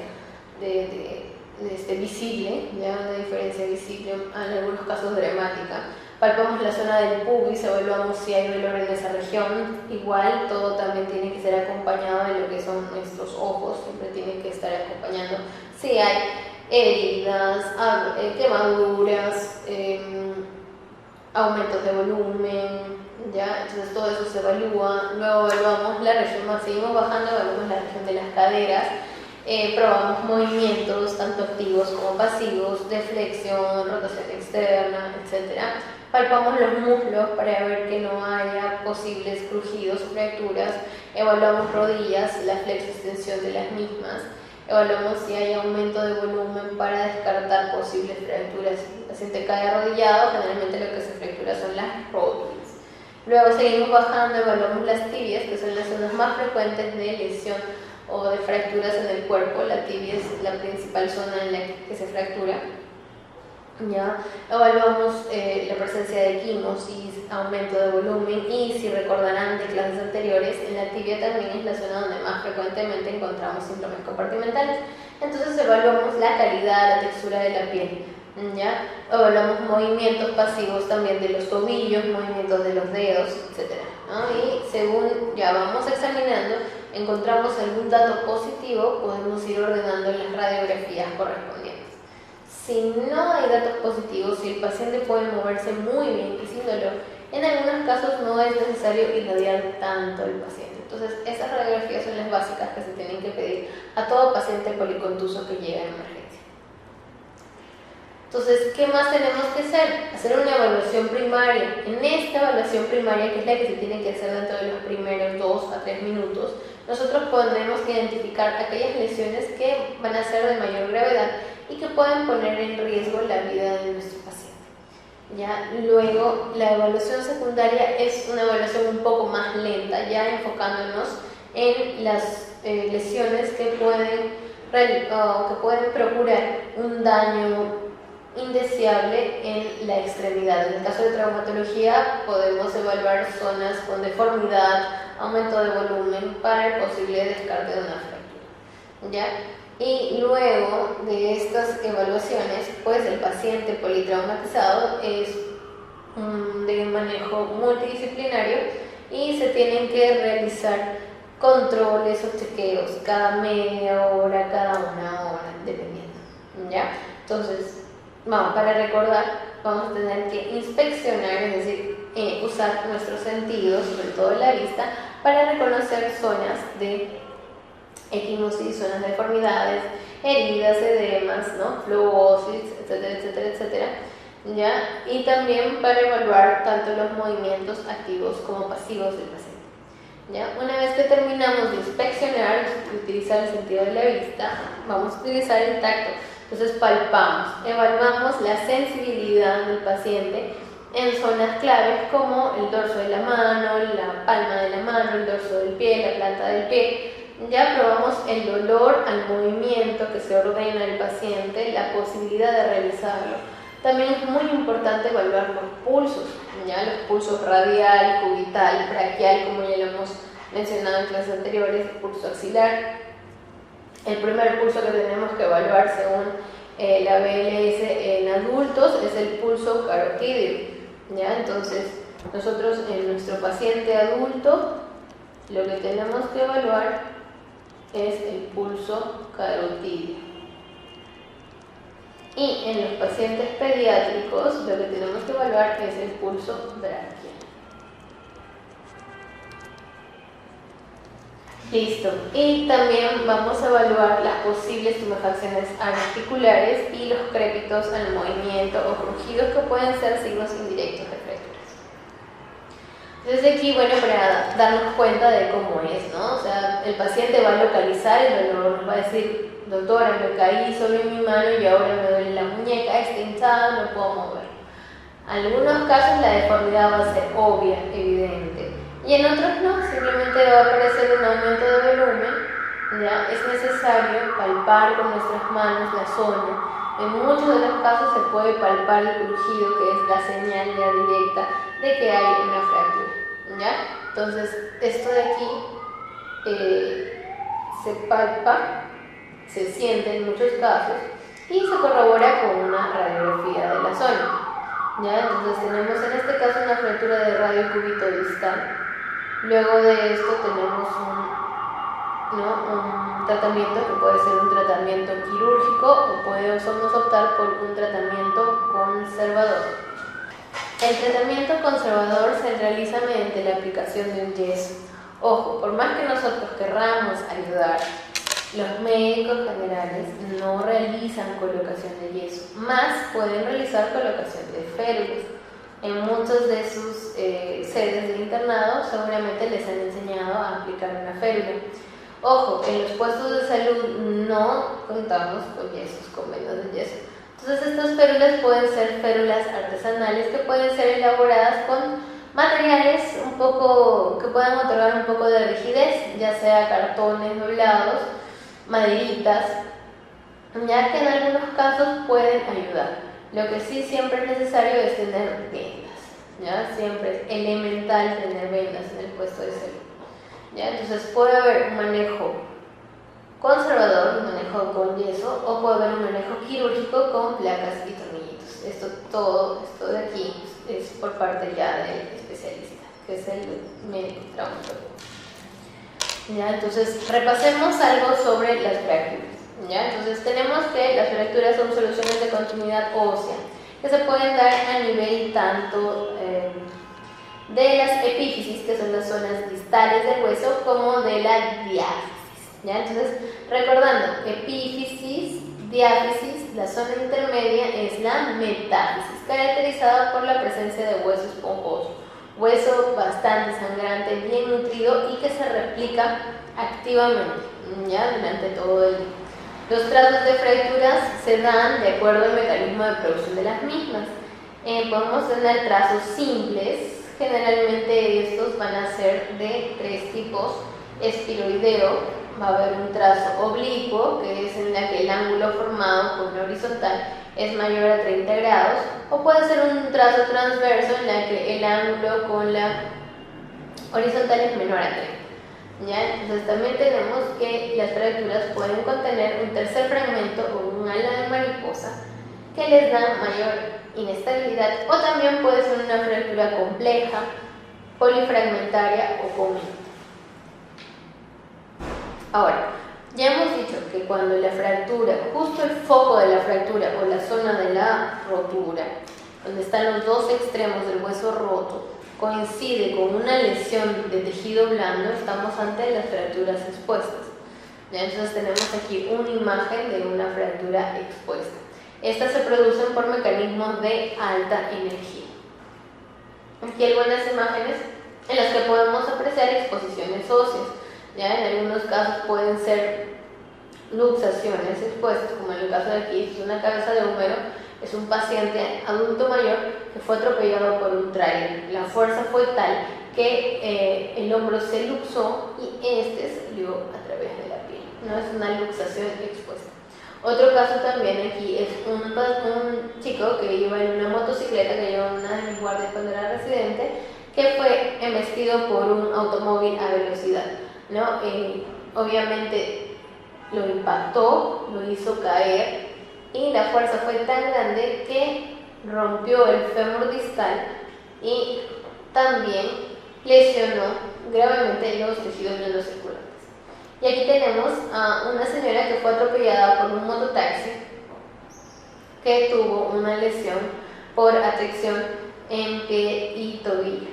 [SPEAKER 1] visible, ¿ya? Una diferencia visible, en algunos casos dramática. Palpamos la zona del pubis, evaluamos si hay dolor en esa región. Igual, todo también tiene que ser acompañado de lo que son nuestros ojos, siempre tiene que estar acompañando. Si hay heridas, quemaduras, aumentos de volumen, ¿ya? Entonces todo eso se evalúa. Luego evaluamos la región, seguimos bajando, evaluamos la región de las caderas. Probamos movimientos tanto activos como pasivos, de flexión, rotación externa, etc. Palpamos los muslos para ver que no haya posibles crujidos o fracturas. Evaluamos rodillas, la flexo-extensión de las mismas. Evaluamos si hay aumento de volumen para descartar posibles fracturas. Si el paciente cae arrodillado, generalmente lo que se fractura son las rótulas. Luego seguimos bajando, evaluamos las tibias, que son las zonas más frecuentes de lesión o de fracturas en el cuerpo. La tibia es la principal zona en la que se fractura. Ya evaluamos la presencia de equimosis, aumento de volumen y, si recordarán de clases anteriores, en la tibia también es la zona donde más frecuentemente encontramos síndromes compartimentales. Entonces evaluamos la calidad, la textura de la piel. ¿Ya? Evaluamos movimientos pasivos también de los tobillos, movimientos de los dedos, etc., ¿no? Y según ya vamos examinando, encontramos algún dato positivo, podemos ir ordenando las radiografías correspondientes. Si no hay datos positivos, si el paciente puede moverse muy bien y sin dolor, en algunos casos no es necesario irradiar tanto al paciente. Entonces, esas radiografías son las básicas que se tienen que pedir a todo paciente policontuso que llega en emergencia. Entonces, ¿qué más tenemos que hacer? Hacer una evaluación primaria. En esta evaluación primaria, que es la que se tiene que hacer dentro de los primeros 2 a 3 minutos, nosotros podemos identificar aquellas lesiones que van a ser de mayor gravedad y que pueden poner en riesgo la vida de nuestro paciente. ¿Ya? Luego, la evaluación secundaria es una evaluación un poco más lenta, ya enfocándonos en las lesiones que pueden procurar un daño indeseable en la extremidad. En el caso de traumatología podemos evaluar zonas con deformidad, aumento de volumen para el posible descarte de una fractura. ¿Ya? Y luego de estas evaluaciones, pues el paciente politraumatizado es de manejo multidisciplinario y se tienen que realizar controles o chequeos cada media hora, cada una hora, dependiendo. ¿Ya? Entonces, para recordar, vamos a tener que inspeccionar, es decir, usar nuestros sentidos, sobre todo la vista, para reconocer zonas de equimosis, zonas de deformidades, heridas, edemas, ¿no? Fluorosis, etcétera, etcétera, etcétera. ¿Ya? Y también para evaluar tanto los movimientos activos como pasivos del paciente. ¿Ya? Una vez que terminamos de inspeccionar y utilizar el sentido de la vista, vamos a utilizar el tacto. Entonces palpamos, evaluamos la sensibilidad del paciente en zonas claves como el dorso de la mano, la palma de la mano, el dorso del pie, la planta del pie. Ya probamos el dolor al movimiento que se ordena el paciente, la posibilidad de realizarlo. También es muy importante evaluar los pulsos, ¿ya? Los pulsos radial, cubital, braquial, como ya lo hemos mencionado en clases anteriores, el pulso axilar. El primer pulso que tenemos que evaluar según la BLS en adultos es el pulso carotídeo. ¿Ya? Entonces, nosotros en nuestro paciente adulto lo que tenemos que evaluar es el pulso carotídeo. Y en los pacientes pediátricos lo que tenemos que evaluar es el pulso braquial. Listo. Y también vamos a evaluar las posibles tumefacciones articulares y los crépitos al movimiento o crujidos que pueden ser signos indirectos de fracturas. Entonces aquí, bueno, para darnos cuenta de cómo es, ¿no? O sea, el paciente va a localizar el dolor, nos va a decir, doctora, me caí solo en mi mano y ahora me duele la muñeca, está hinchada, no puedo mover. En algunos casos la deformidad va a ser obvia, evidente. Y en otros no, simplemente va a aparecer un aumento de volumen. ¿Ya? Es necesario palpar con nuestras manos la zona. En muchos de los casos se puede palpar el crujido, que es la señal ya directa de que hay una fractura. ¿Ya? Entonces, esto de aquí se palpa, se siente en muchos casos y se corrobora con una radiografía de la zona. ¿Ya? Entonces tenemos en este caso una fractura de radio cúbito distal. Luego de esto tenemos un tratamiento que puede ser un tratamiento quirúrgico o podemos optar por un tratamiento conservador. El tratamiento conservador se realiza mediante la aplicación de un yeso. Ojo, por más que nosotros querramos ayudar, los médicos generales no realizan colocación de yeso, más pueden realizar colocación de férulas. En muchos de sus sedes de internado seguramente les han enseñado a aplicar una férula. Ojo, en los puestos de salud no contamos con yesos, con vendas de yeso. Entonces estas férulas pueden ser férulas artesanales que pueden ser elaboradas con materiales que puedan otorgar un poco de rigidez, ya sea cartones doblados, maderitas, ya que en algunos casos pueden ayudar. Lo que sí siempre es necesario es tener vendas, ¿ya? Siempre es elemental tener vendas en el puesto de salud, ¿ya? Entonces puede haber un manejo conservador, un manejo con yeso, o puede haber un manejo quirúrgico con placas y tornillitos. Todo esto de aquí es por parte ya del especialista, que es el médico traumatólogo. ¿Ya? Entonces, repasemos algo sobre las fracturas. ¿Ya? Entonces, tenemos que las fracturas son soluciones de continuidad ósea que se pueden dar a nivel tanto de las epífisis, que son las zonas distales del hueso, como de la diáfisis. ¿Ya? Entonces, recordando, epífisis, diáfisis, la zona intermedia es la metáfisis, caracterizada por la presencia de hueso esponjoso, hueso bastante sangrante, bien nutrido y que se replica activamente, ¿ya? Durante todo el día. Los trazos de fracturas se dan de acuerdo al mecanismo de producción de las mismas. Podemos tener trazos simples, generalmente estos van a ser de 3 tipos: espiroideo, va a haber un trazo oblicuo, que es en la que el ángulo formado con la horizontal es mayor a 30 grados, o puede ser un trazo transverso en la que el ángulo con la horizontal es menor a 30. ¿Ya? Entonces también tenemos que las fracturas pueden contener un tercer fragmento o un ala de mariposa que les da mayor inestabilidad, o también puede ser una fractura compleja, polifragmentaria o común. Ahora, ya hemos dicho que cuando la fractura, justo el foco de la fractura o la zona de la rotura, donde están los dos extremos del hueso roto, coincide con una lesión de tejido blando, estamos ante las fracturas expuestas. ¿Ya? Entonces tenemos aquí una imagen de una fractura expuesta. Estas se producen por mecanismos de alta energía. Aquí hay buenas imágenes en las que podemos apreciar exposiciones óseas. ¿Ya? En algunos casos pueden ser luxaciones expuestas, como en el caso de aquí, es una cabeza de húmero. Es un paciente adulto mayor que fue atropellado por un tráiler. La fuerza fue tal que el hombro se luxó y este salió a través de la piel. No es una luxación expuesta. Otro caso también aquí es un chico que iba en una motocicleta, que lleva una de mis guardias cuando era residente, que fue embestido por un automóvil a velocidad, ¿no? Obviamente lo impactó, lo hizo caer, y la fuerza fue tan grande que rompió el fémur distal y también lesionó gravemente los tejidos blandos circulantes. Y aquí tenemos a una señora que fue atropellada por un mototaxi, que tuvo una lesión por atracción en pie y tobillo.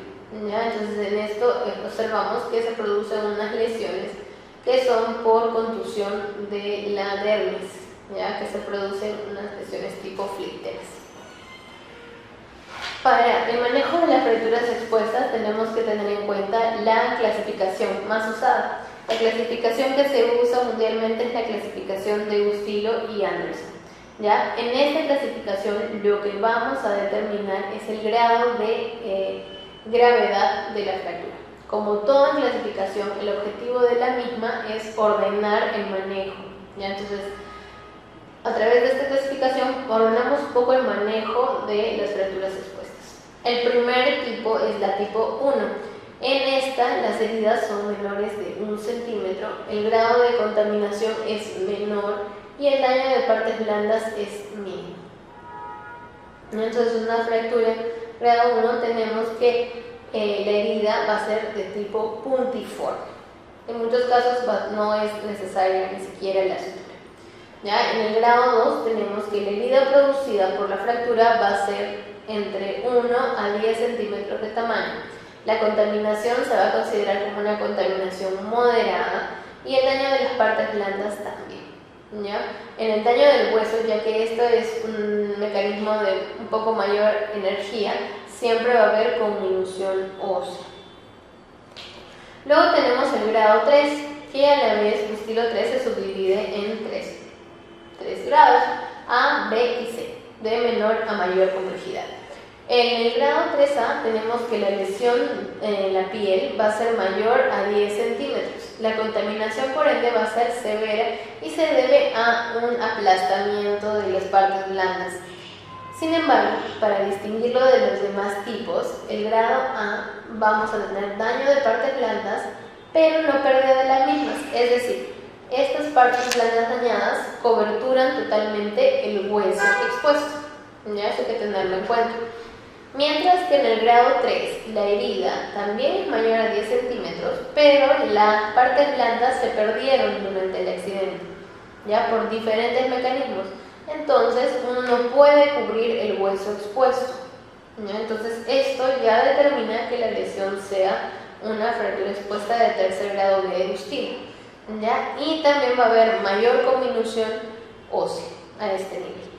[SPEAKER 1] ¿Ya? Entonces en esto observamos que se producen unas lesiones que son por contusión de la dermis, ¿ya? Que se producen unas lesiones tipo flíteres. Para el manejo de las fracturas expuestas tenemos que tener en cuenta la clasificación más usada. La clasificación que se usa mundialmente es la clasificación de Ustilo y Anderson. ¿Ya? En esta clasificación lo que vamos a determinar es el grado de gravedad de la fractura. Como toda clasificación, el objetivo de la misma es ordenar el manejo. ¿Ya? Entonces, a través de esta clasificación ordenamos un poco el manejo de las fracturas expuestas. El primer tipo es la tipo 1. En esta las heridas son menores de 1 centímetro, el grado de contaminación es menor y el daño de partes blandas es mínimo. Entonces, una fractura grado 1 tenemos que la herida va a ser de tipo puntiforme. En muchos casos no es necesaria ni siquiera la sutura. ¿Ya? En el grado 2 tenemos que la herida producida por la fractura va a ser entre 1 a 10 centímetros de tamaño. La contaminación se va a considerar como una contaminación moderada y el daño de las partes blandas también. ¿Ya? En el daño del hueso, ya que esto es un mecanismo de un poco mayor energía, siempre va a haber conminución ósea. Luego tenemos el grado 3, que a la vez el estilo 3 se subdivide en tres grados, A, B y C, de menor a mayor complejidad. En el grado 3A tenemos que la lesión en la piel va a ser mayor a 10 centímetros. La contaminación por ende va a ser severa y se debe a un aplastamiento de las partes blandas. Sin embargo, para distinguirlo de los demás tipos, el grado A vamos a tener daño de partes blandas, pero no pérdida de las mismas, es decir, estas partes blandas dañadas coberturan totalmente el hueso expuesto. Ya, eso hay que tenerlo en cuenta. Mientras que en el grado 3 la herida también es mayor a 10 centímetros, pero las partes blandas se perdieron durante el accidente, ya por diferentes mecanismos. Entonces uno no puede cubrir el hueso expuesto, ¿ya? Entonces esto ya determina que la lesión sea una fractura expuesta de tercer grado B Steel, ¿ya? Y también va a haber mayor conminución ósea a este nivel.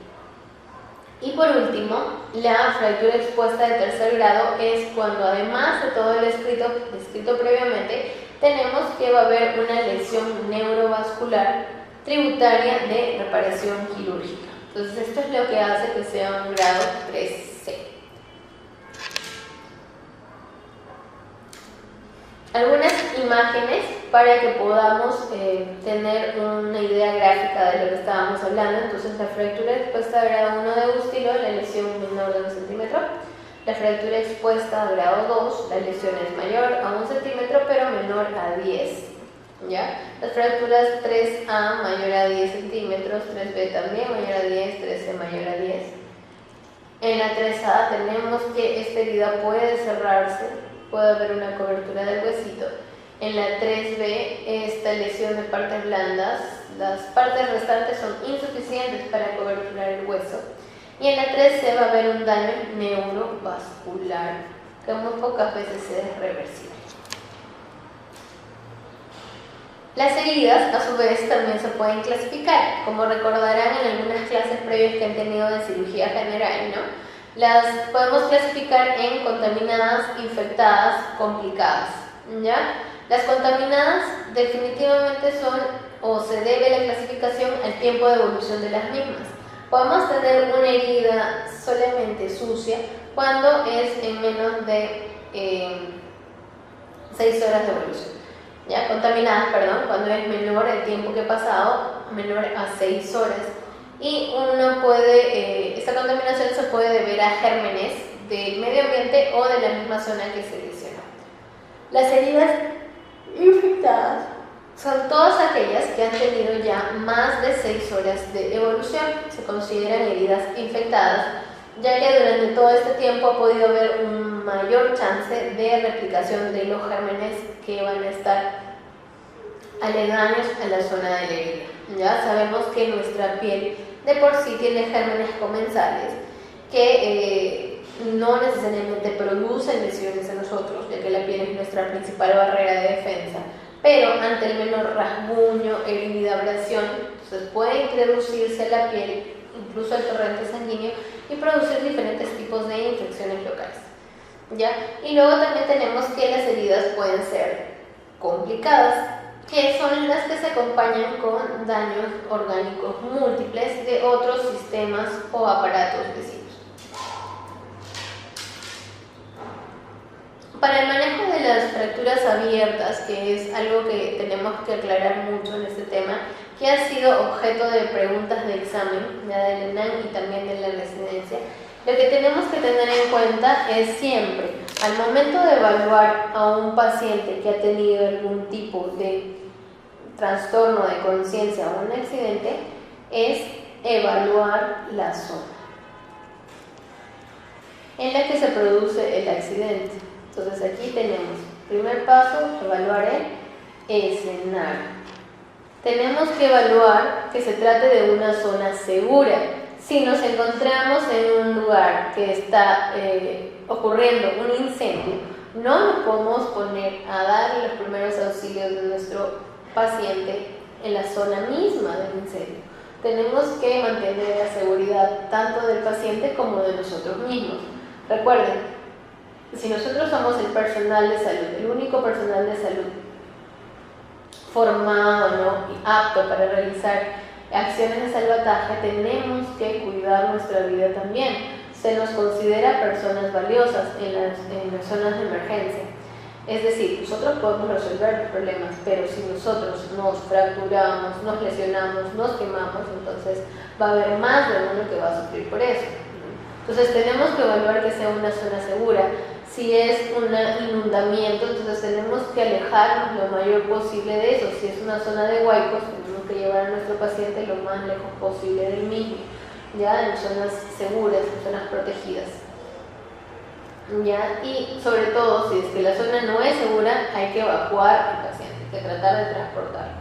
[SPEAKER 1] Y por último, la fractura expuesta de tercer grado es cuando, además de todo el descrito previamente, tenemos que va a haber una lesión neurovascular tributaria de reparación quirúrgica. Entonces esto es lo que hace que sea un grado 3C. Algunas imágenes para que podamos tener una idea gráfica de lo que estábamos hablando. Entonces la fractura expuesta a grado 1 de Bustilo, la lesión menor de 1 centímetro. La fractura expuesta a grado 2, la lesión es mayor a 1 centímetro pero menor a 10. ¿Ya? Las fracturas 3A mayor a 10 centímetros, 3B también mayor a 10, 3C mayor a 10. En la 3A tenemos que esta herida puede cerrarse, puede haber una cobertura del huesito. En la 3B, esta lesión de partes blandas, las partes restantes son insuficientes para coberturar el hueso. Y en la 3C va a haber un daño neurovascular, que muy pocas veces es reversible. Las heridas, a su vez, también se pueden clasificar. Como recordarán en algunas clases previas que han tenido de cirugía general, ¿no? Las podemos clasificar en contaminadas, infectadas, complicadas, ¿ya? Las contaminadas definitivamente son, o se debe la clasificación al tiempo de evolución de las mismas. Podemos tener una herida solamente sucia cuando es en menos de 6 horas de evolución. ¿Ya? Contaminadas, perdón, cuando es menor el tiempo que ha pasado, menor a 6 horas. Y uno puede, esta contaminación se puede deber a gérmenes del medio ambiente o de la misma zona que se lesionó. Las heridas infectadas son todas aquellas que han tenido ya más de 6 horas de evolución. Se consideran heridas infectadas, ya que durante todo este tiempo ha podido haber un mayor chance de replicación de los gérmenes que van a estar aledaños a la zona de la herida. Ya sabemos que nuestra piel de por sí tiene gérmenes comensales que no necesariamente producen lesiones en nosotros, ya que la piel es nuestra principal barrera de defensa, pero ante el menor rasguño, herida, abrasión, entonces puede introducirse a la piel, incluso al torrente sanguíneo, y producir diferentes tipos de infecciones locales. ¿Ya? Y luego también tenemos que las heridas pueden ser complicadas, que son las que se acompañan con daños orgánicos múltiples de otros sistemas o aparatos vecinos. Para el manejo de las fracturas abiertas, que es algo que tenemos que aclarar mucho en este tema, que ha sido objeto de preguntas de examen, ya del ENAM y también de la residencia, lo que tenemos que tener en cuenta es siempre, al momento de evaluar a un paciente que ha tenido algún tipo de trastorno de conciencia o un accidente, es evaluar la zona en la que se produce el accidente. Entonces aquí tenemos, primer paso, evaluar el escenario. Tenemos que evaluar que se trate de una zona segura. Si nos encontramos en un lugar que está ocurriendo un incendio, no nos podemos poner a dar los primeros auxilios de nuestro paciente en la zona misma del incendio. Tenemos que mantener la seguridad tanto del paciente como de nosotros mismos. Recuerden, si nosotros somos el personal de salud, el único personal de salud formado, ¿no?, y apto para realizar acciones de salvataje, tenemos que cuidar nuestra vida también. Se nos considera personas valiosas en las zonas de emergencia. Es decir, nosotros podemos resolver los problemas, pero si nosotros nos fracturamos, nos lesionamos, nos quemamos, entonces va a haber más de uno que va a sufrir por eso. Entonces tenemos que evaluar que sea una zona segura. Si es un inundamiento, entonces tenemos que alejarnos lo mayor posible de eso. Si es una zona de huaicos, tenemos que llevar a nuestro paciente lo más lejos posible del mismo, ya en zonas seguras, en zonas protegidas. ¿Ya? Y sobre todo, si es que la zona no es segura, hay que evacuar al paciente, hay que tratar de transportarlo.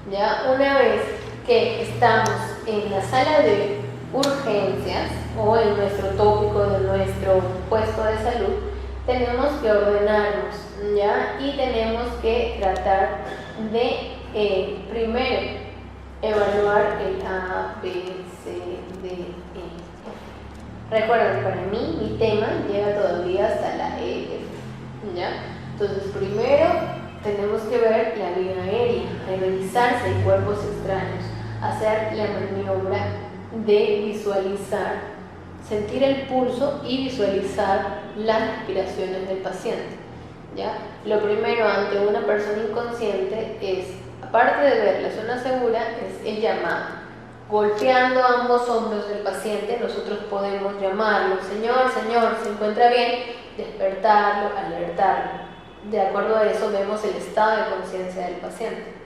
[SPEAKER 1] ¿Ya? Una vez que estamos en la sala de urgencias o en nuestro tópico de nuestro puesto de salud, tenemos que ordenarnos, ¿ya? Y tenemos que tratar de primero evaluar el A, B, C, D, E. Recuerden, para mí mi tema llega todavía hasta la E, F, ¿ya? Entonces primero tenemos que ver la vía aérea, revisar si hay cuerpos extraños, hacer la maniobra de visualizar, sentir el pulso y visualizar las respiraciones del paciente, ¿ya? Lo primero ante una persona inconsciente es, aparte de ver la zona segura, es el llamado. Golpeando ambos hombros del paciente, nosotros podemos llamarlo, señor, señor, ¿se encuentra bien? Despertarlo, alertarlo. De acuerdo a eso vemos el estado de conciencia del paciente.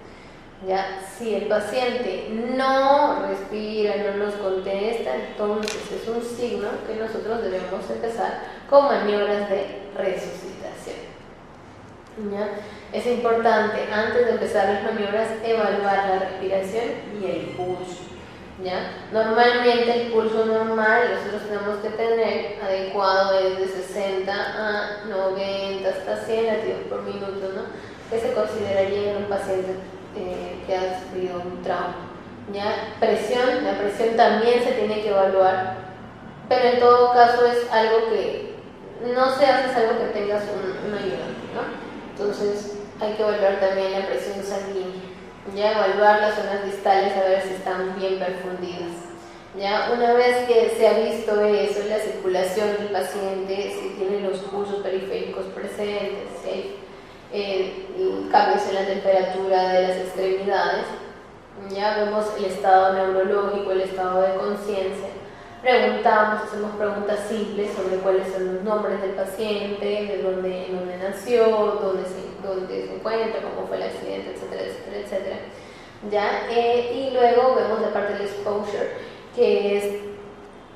[SPEAKER 1] ¿Ya? Si el paciente no respira, no nos contesta, entonces es un signo que nosotros debemos empezar con maniobras de resucitación. ¿Ya? Es importante, antes de empezar las maniobras, evaluar la respiración y el pulso. ¿Ya? Normalmente el pulso normal nosotros tenemos que tener adecuado desde 60 a 90 hasta 100 latidos por minuto, ¿no? Que se consideraría en un paciente que ha sufrido un trauma. ¿Ya? Presión, la presión también se tiene que evaluar, pero en todo caso es algo que no se hace, es algo que tengas un ayudante, ¿no? Entonces hay que evaluar también la presión sanguínea, ya evaluar las zonas distales a ver si están bien perfundidas. Ya una vez que se ha visto eso, la circulación del paciente, si tiene los pulsos periféricos presentes, si hay cambios en la temperatura de las extremidades, ya vemos el estado neurológico, el estado de conciencia, preguntamos, hacemos preguntas simples sobre cuáles son los nombres del paciente, de dónde nació, dónde se encuentra, cómo fue el accidente, etcétera, etcétera, etcétera. ¿Ya? Y luego vemos la parte del exposure, que es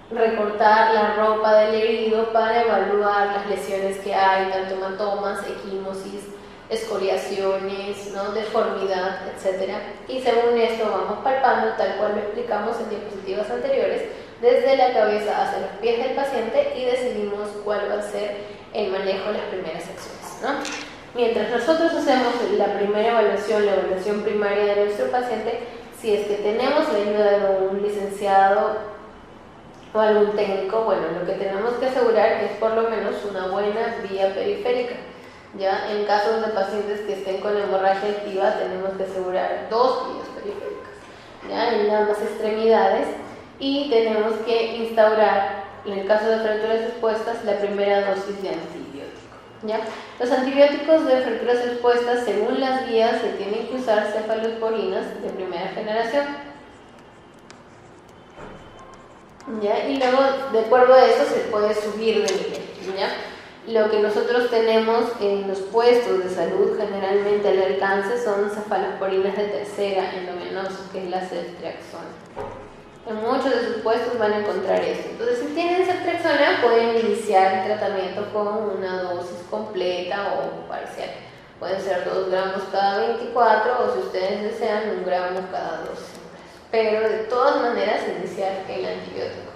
[SPEAKER 1] recortar la ropa del herido para evaluar las lesiones que hay, tanto hematomas, equimosis, escoriaciones, ¿no? Deformidad, etc. Y según esto vamos palpando, tal cual lo explicamos en diapositivas anteriores, desde la cabeza hacia los pies del paciente y decidimos cuál va a ser el manejo de las primeras acciones, ¿no? Mientras nosotros hacemos la primera evaluación, la evaluación primaria de nuestro paciente, si es que tenemos la ayuda de un licenciado o algún técnico, bueno, lo que tenemos que asegurar es por lo menos una buena vía periférica. Ya en casos de pacientes que estén con hemorragia activa, tenemos que asegurar 2 vías periféricas, ya en ambas extremidades, y tenemos que instaurar, en el caso de fracturas expuestas, la primera dosis de antibiótico. ¿Ya? Los antibióticos de fracturas expuestas, según las guías, se tienen que usar cefalosporinas de primera generación. ¿Ya? Y luego, de acuerdo a eso, se puede subir de nivel. ¿Ya? Lo que nosotros tenemos en los puestos de salud generalmente al alcance son cefalosporinas de tercera endovenosa, que es la ceftriaxona. En muchos de sus puestos van a encontrar esto. Entonces, si tienen ceftriaxona, pueden iniciar el tratamiento con una dosis completa o parcial. Pueden ser 2 gramos cada 24 o, si ustedes desean, 1 gramo cada 12 horas. Pero de todas maneras, iniciar el antibiótico.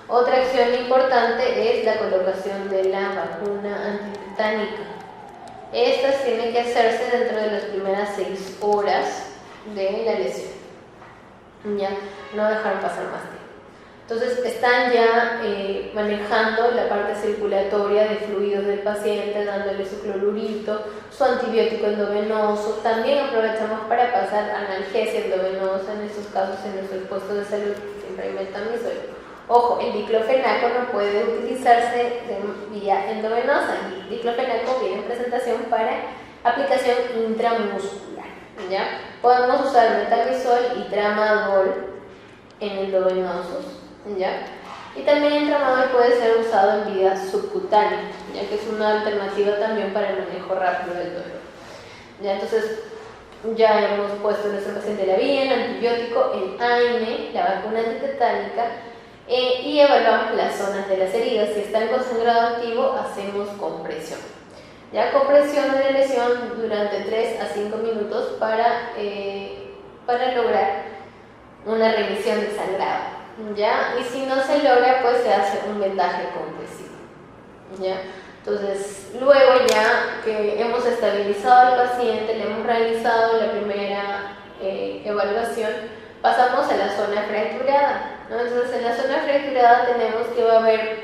[SPEAKER 1] Otra acción importante es la colocación de la vacuna antitetánica. Estas tienen que hacerse dentro de las primeras 6 horas de la lesión. Ya, no dejar pasar más tiempo. Entonces están ya manejando la parte circulatoria de fluidos del paciente, dándole su clorurito, su antibiótico endovenoso. También aprovechamos para pasar analgesia endovenosa, en estos casos en nuestros puestos de salud siempre hay metamizol. Ojo, el diclofenaco no puede utilizarse de vía endovenosa. El diclofenaco viene en presentación para aplicación intramuscular. ¿Ya? Podemos usar metamizol y tramadol en endovenosos, ¿ya? Y también el tramadol puede ser usado en vía subcutánea, ya que es una alternativa también para el manejo rápido del dolor. ¿Ya? Entonces, ya hemos puesto en nuestro paciente la vía, el antibiótico, el AINE, la vacuna antitetánica, y evaluamos las zonas de las heridas. Si están con sangrado activo, hacemos compresión. Ya compresión de la lesión durante 3 a 5 minutos para lograr una remisión del sangrado. ¿Ya? Y si no se logra, pues se hace un vendaje compresivo. ¿Ya? Entonces, luego ya que hemos estabilizado al paciente, le hemos realizado la primera evaluación, pasamos a la zona fracturada, ¿no? Entonces, en la zona fracturada tenemos que va a haber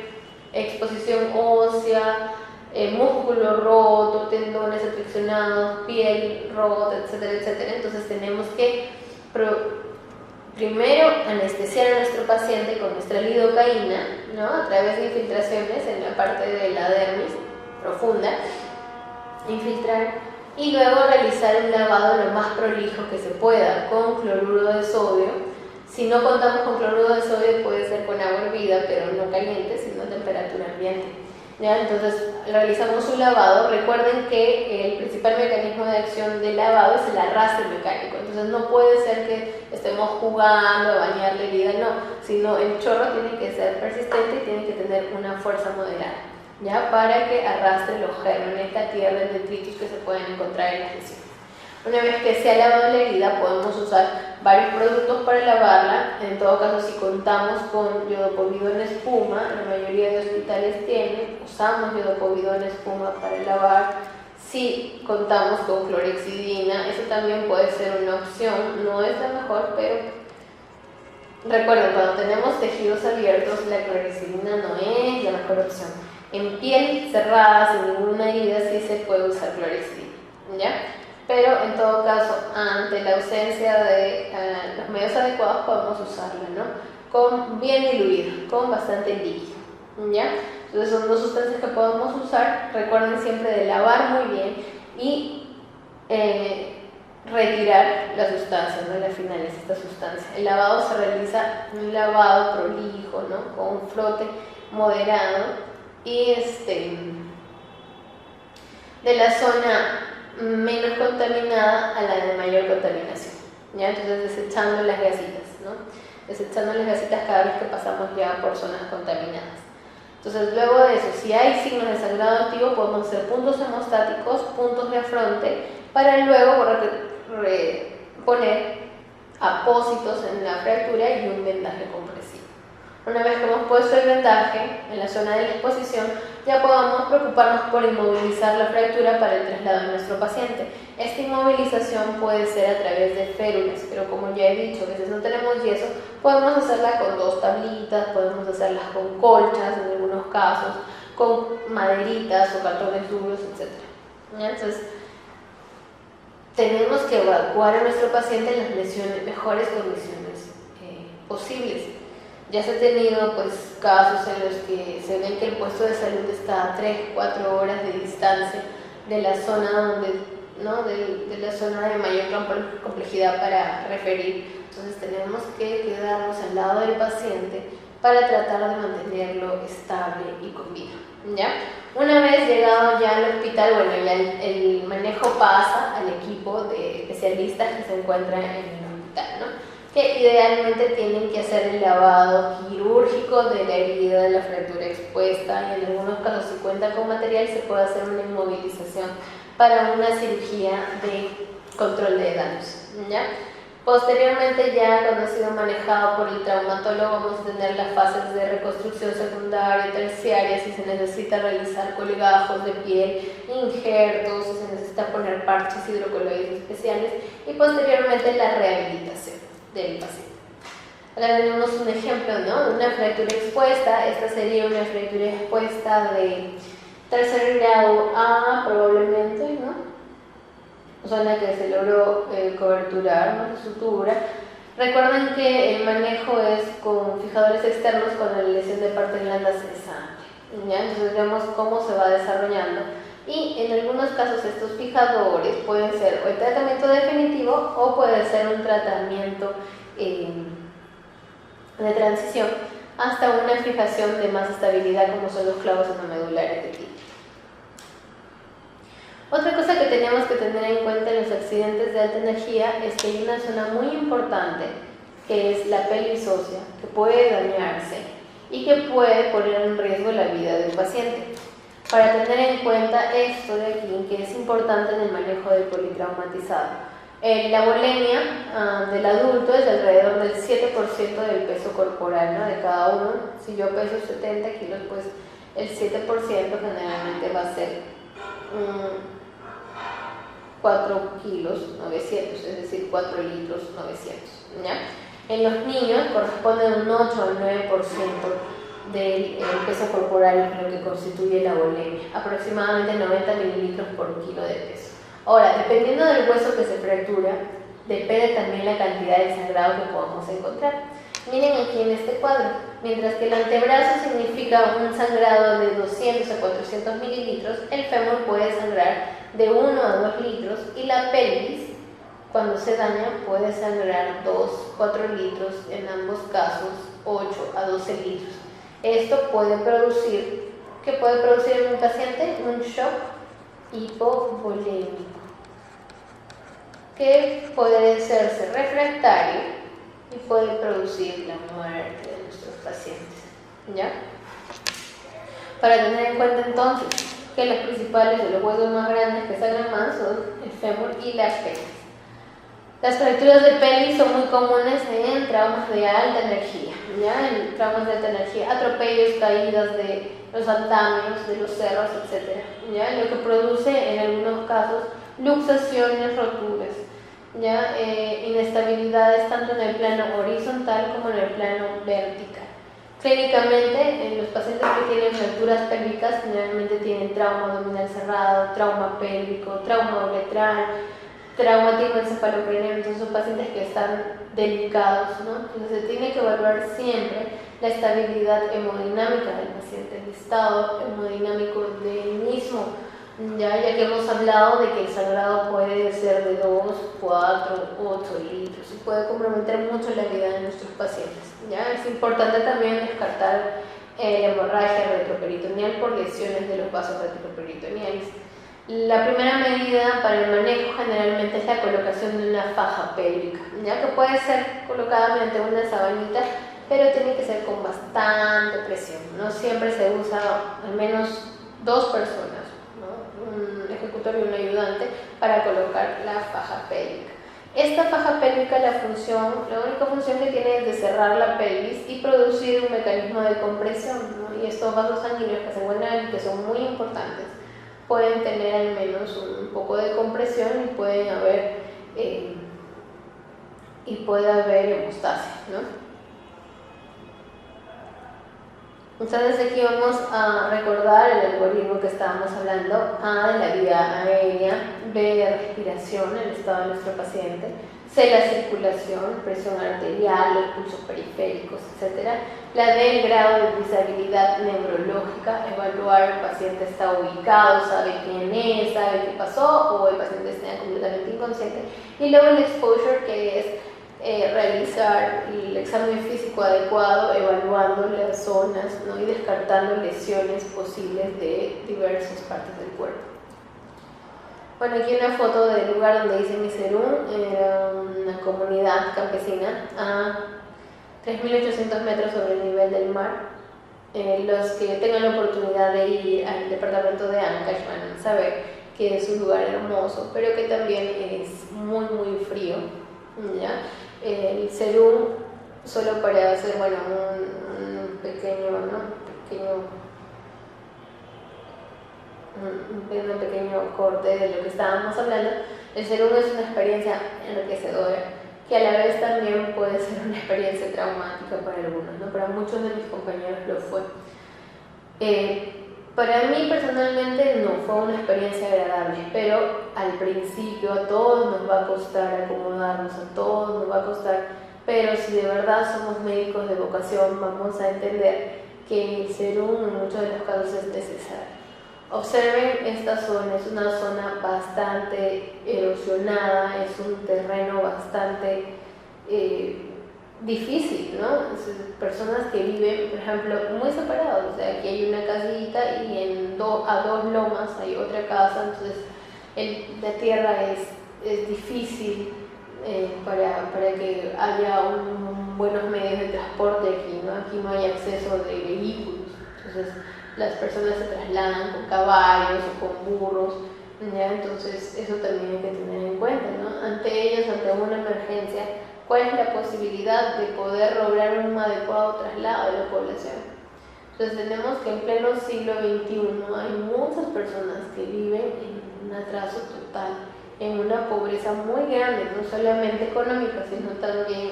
[SPEAKER 1] exposición ósea, músculo roto, tendones afeccionados, piel rota, etcétera, etcétera. Entonces, tenemos que primero anestesiar a nuestro paciente con nuestra lidocaína, ¿no? A través de infiltraciones en la parte de la dermis profunda, infiltrar, y luego realizar un lavado lo más prolijo que se pueda con cloruro de sodio. Si no contamos con cloruro de sodio, puede ser con agua hervida, pero no caliente, sino a temperatura ambiente. ¿Ya? Entonces realizamos un lavado. Recuerden que el principal mecanismo de acción del lavado es el arrastre mecánico. Entonces no puede ser que estemos jugando a bañar la herida, no, sino el chorro tiene que ser persistente y tiene que tener una fuerza moderada, ¿ya? Para que arrastre los gérmenes, la tierra, el detritus que se pueden encontrar en la lesión. Una vez que se ha lavado la herida, podemos usar varios productos para lavarla. En todo caso, si contamos con iodopovidol en espuma, la mayoría de hospitales tienen, usamos iodopovidol en espuma para lavar. Si contamos con clorhexidina, eso también puede ser una opción, no es la mejor, pero recuerden, cuando tenemos tejidos abiertos, la clorhexidina no es la mejor opción. En piel cerrada, sin ninguna herida, sí se puede usar clorhexidina, ¿ya? Pero en todo caso, ante la ausencia de los medios adecuados, podemos usarla, ¿no? Bien diluida, con bastante líquido, ¿ya? Entonces son dos sustancias que podemos usar. Recuerden siempre de lavar muy bien y retirar la sustancia, ¿no? Al final es esta sustancia. El lavado se realiza un lavado prolijo, ¿no? Con un frote moderado y de la zona menos contaminada a la de mayor contaminación, ¿ya? Entonces desechando las gasitas, ¿no? Desechando las gasitas cada vez que pasamos ya por zonas contaminadas. Entonces luego de eso, si hay signos de sangrado activo, podemos hacer puntos hemostáticos, puntos de afronte, para luego poner apósitos en la fractura y un vendaje compresivo. Una vez que hemos puesto el vendaje en la zona de la exposición, ya podemos preocuparnos por inmovilizar la fractura para el traslado de nuestro paciente. Esta inmovilización puede ser a través de férulas, pero como ya he dicho, a veces no tenemos yeso, podemos hacerla con 2 tablitas, podemos hacerlas con colchas en algunos casos, con maderitas o cartones duros, etc. Entonces, tenemos que evacuar a nuestro paciente en las mejores condiciones posibles. Ya se han tenido pues, casos en los que se ven que el puesto de salud está a 3-4 horas de distancia de la zona de la zona de mayor complejidad para referir. Entonces tenemos que quedarnos al lado del paciente para tratar de mantenerlo estable y con vida, ¿ya? Una vez llegado ya al hospital, bueno, ya el manejo pasa al equipo de especialistas que se encuentran en el hospital, ¿no? Que idealmente tienen que hacer el lavado quirúrgico de la herida, de la fractura expuesta, y en algunos casos, si cuenta con material, se puede hacer una inmovilización para una cirugía de control de daños, ¿ya? Posteriormente, ya cuando ha sido manejado por el traumatólogo, vamos a tener las fases de reconstrucción secundaria, terciaria, si se necesita realizar colgajos de piel, injertos, si se necesita poner parches hidrocoloides especiales, y posteriormente la rehabilitación del paciente. Acá tenemos un ejemplo, ¿no? De una fractura expuesta. Esta sería una fractura expuesta de tercer grado A, probablemente, ¿no? Zona que se logró coberturar, ¿no? Sutura. Recuerden que el manejo es con fijadores externos cuando la lesión de parte blanda se sangre, ¿ya? Entonces vemos cómo se va desarrollando. Y en algunos casos estos fijadores pueden ser o el tratamiento definitivo o puede ser un tratamiento de transición hasta una fijación de más estabilidad como son los clavos endomedulares de tibia. Otra cosa que tenemos que tener en cuenta en los accidentes de alta energía es que hay una zona muy importante que es la pelvis ósea, que puede dañarse y que puede poner en riesgo la vida del paciente. Para tener en cuenta esto de aquí, que es importante en el manejo del politraumatizado. La volemia del adulto es alrededor del 7% del peso corporal, ¿no?, de cada uno. Si yo peso 70 kilos, pues el 7% generalmente va a ser 4 kilos 900, es decir, 4 litros 900, ¿ya? En los niños corresponde un 8 al 9% del peso corporal, lo que constituye la volemia, aproximadamente 90 mililitros por kilo de peso. Ahora, dependiendo del hueso que se fractura, depende también la cantidad de sangrado que podamos encontrar. Miren aquí en este cuadro, mientras que el antebrazo significa un sangrado de 200 a 400 mililitros, el fémur puede sangrar de 1 a 2 litros y la pelvis, cuando se daña, puede sangrar 2, 4 litros, en ambos casos 8 a 12 litros. Esto puede producir, ¿qué puede producir en un paciente? Un shock hipovolémico, que puede serse refractario y puede producir la muerte de nuestros pacientes, ¿ya? Para tener en cuenta entonces que los principales de los huesos más grandes que sangran más son el fémur y la pelvis. Las fracturas de pelvis son muy comunes en traumas de alta energía, ¿ya? En traumas de alta energía, atropellos, caídas de los andamios, de los cerros, etc., ¿ya? Lo que produce en algunos casos luxaciones, roturas, ¿ya? Inestabilidades tanto en el plano horizontal como en el plano vertical. Clínicamente, en los pacientes que tienen fracturas pélvicas generalmente tienen trauma abdominal cerrado, trauma pélvico, trauma uretral, traumatismo encefalocraneal. Entonces son pacientes que están delicados, ¿no? Entonces se tiene que evaluar siempre la estabilidad hemodinámica del paciente, el estado hemodinámico del mismo, ya que hemos hablado de que el sangrado puede ser de 2, 4, 8 litros y puede comprometer mucho la vida de nuestros pacientes, ¿ya? Es importante también descartar hemorragia retroperitoneal por lesiones de los vasos retroperitoneales. La primera medida para el manejo generalmente es la colocación de una faja pélvica, ya que puede ser colocada mediante una sabanita, pero tiene que ser con bastante presión. No siempre se usa al menos 2 personas, ¿no?, un ejecutor y un ayudante, para colocar la faja pélvica. Esta faja pélvica, la única función que tiene es de cerrar la pelvis y producir un mecanismo de compresión, ¿no? Y estos vasos sanguíneos que se encuentran y que son muy importantes pueden tener al menos un poco de compresión y puede haber hemostasia, ¿no? Entonces aquí vamos a recordar el algoritmo que estábamos hablando. A, de la vía aérea; B, de respiración, el estado de nuestro paciente; C, la circulación, presión arterial, los pulsos periféricos, etc. La D, el grado de disabilidad neurológica, evaluar el paciente está ubicado, sabe quién es, sabe qué pasó, o el paciente está completamente inconsciente. Y luego el exposure, que es realizar el examen físico adecuado, evaluando las zonas, ¿no?, y descartando lesiones posibles de diversas partes del cuerpo. Bueno, aquí una foto del lugar donde hice mi serum. Era una comunidad campesina a 3.800 metros sobre el nivel del mar. Los que tengan la oportunidad de ir al departamento de Ancash van a saber que es un lugar hermoso, pero que también es muy muy frío, ¿ya? El serum, solo para hacer, bueno, un pequeño corte de lo que estábamos hablando. El serum es una experiencia enriquecedora, que a la vez también puede ser una experiencia traumática para algunos, ¿no? Para muchos de mis compañeros lo fue. Para mí personalmente no fue una experiencia agradable, pero al principio a todos nos va a costar acomodarnos, a todos nos va a costar, pero si de verdad somos médicos de vocación, vamos a entender que el serum en muchos de los casos es necesario. Observen esta zona, es una zona bastante erosionada, es un terreno bastante difícil, ¿no? Personas que viven, por ejemplo, muy separados, o sea, aquí hay una casita y a 2 lomas hay otra casa, entonces la tierra es difícil para que haya buenos medios de transporte aquí, ¿no? Aquí no hay acceso de vehículos, entonces las personas se trasladan con caballos o con burros, ¿ya? Entonces eso también hay que tener en cuenta, ¿no? Ante ellos, ante una emergencia, ¿cuál es la posibilidad de poder lograr un adecuado traslado de la población? Entonces tenemos que en pleno siglo XXI hay muchas personas que viven en un atraso total, en una pobreza muy grande, no solamente económica, sino también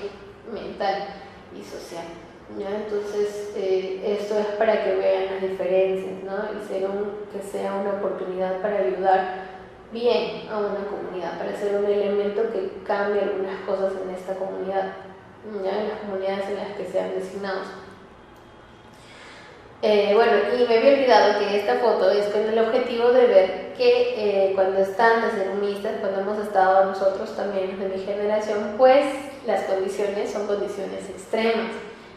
[SPEAKER 1] mental y social, ¿ya? Entonces esto es para que vean las diferencias, ¿no? Y que sea una oportunidad para ayudar bien a una comunidad, para ser un elemento que cambie algunas cosas en esta comunidad, ¿ya? En las comunidades en las que sean designados. Bueno, y me había olvidado que esta foto es con el objetivo de ver que cuando están de serumistas, cuando hemos estado nosotros también de mi generación, pues las condiciones son condiciones extremas.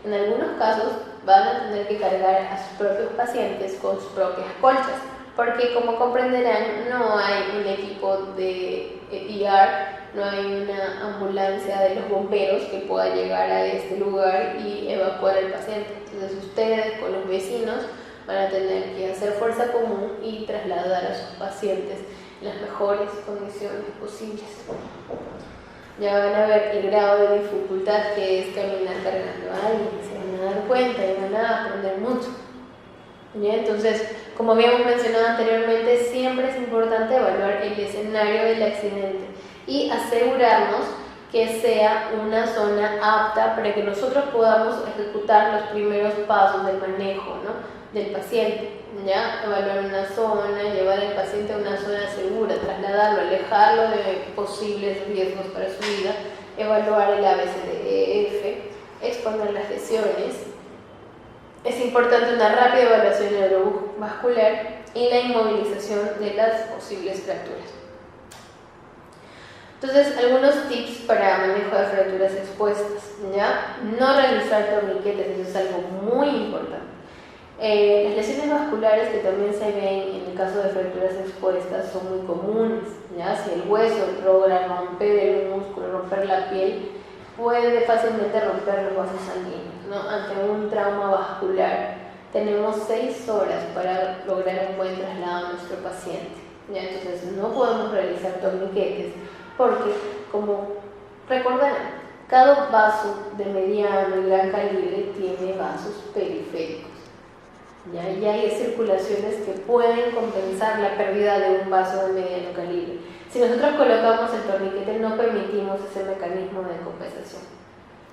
[SPEAKER 1] En algunos casos van a tener que cargar a sus propios pacientes con sus propias colchas, porque como comprenderán no hay un equipo de ER, no hay una ambulancia de los bomberos que pueda llegar a este lugar y evacuar al paciente. Entonces ustedes con los vecinos van a tener que hacer fuerza común y trasladar a sus pacientes en las mejores condiciones posibles. Ya van a ver el grado de dificultad que es caminar cargando a alguien, se van a dar cuenta y van a aprender mucho. ¿Ya? Entonces, como habíamos mencionado anteriormente, siempre es importante evaluar el escenario del accidente y asegurarnos que sea una zona apta para que nosotros podamos ejecutar los primeros pasos del manejo, ¿no?, del paciente. ¿Ya? Evaluar una zona, llevar al paciente a una zona segura, trasladarlo, alejarlo de posibles riesgos para su vida, evaluar el ABCDEF, exponer las lesiones. Es importante una rápida evaluación neurovascular y la inmovilización de las posibles fracturas. Entonces, algunos tips para manejo de fracturas expuestas, ¿ya? No realizar torniquetes, eso es algo muy importante. Las lesiones vasculares que también se ven en el caso de fracturas expuestas son muy comunes, ¿ya? Si el hueso logra romper el músculo, romper la piel, puede fácilmente romper los vasos sanguíneos, ¿no? Ante un trauma vascular tenemos 6 horas para lograr un buen traslado a nuestro paciente, ¿ya? Entonces no podemos realizar torniquetes porque, como recordarán, cada vaso de mediano y gran calibre tiene vasos periféricos, ¿ya? Y hay circulaciones que pueden compensar la pérdida de un vaso de mediano calibre. Si nosotros colocamos el torniquete, no permitimos ese mecanismo de compensación.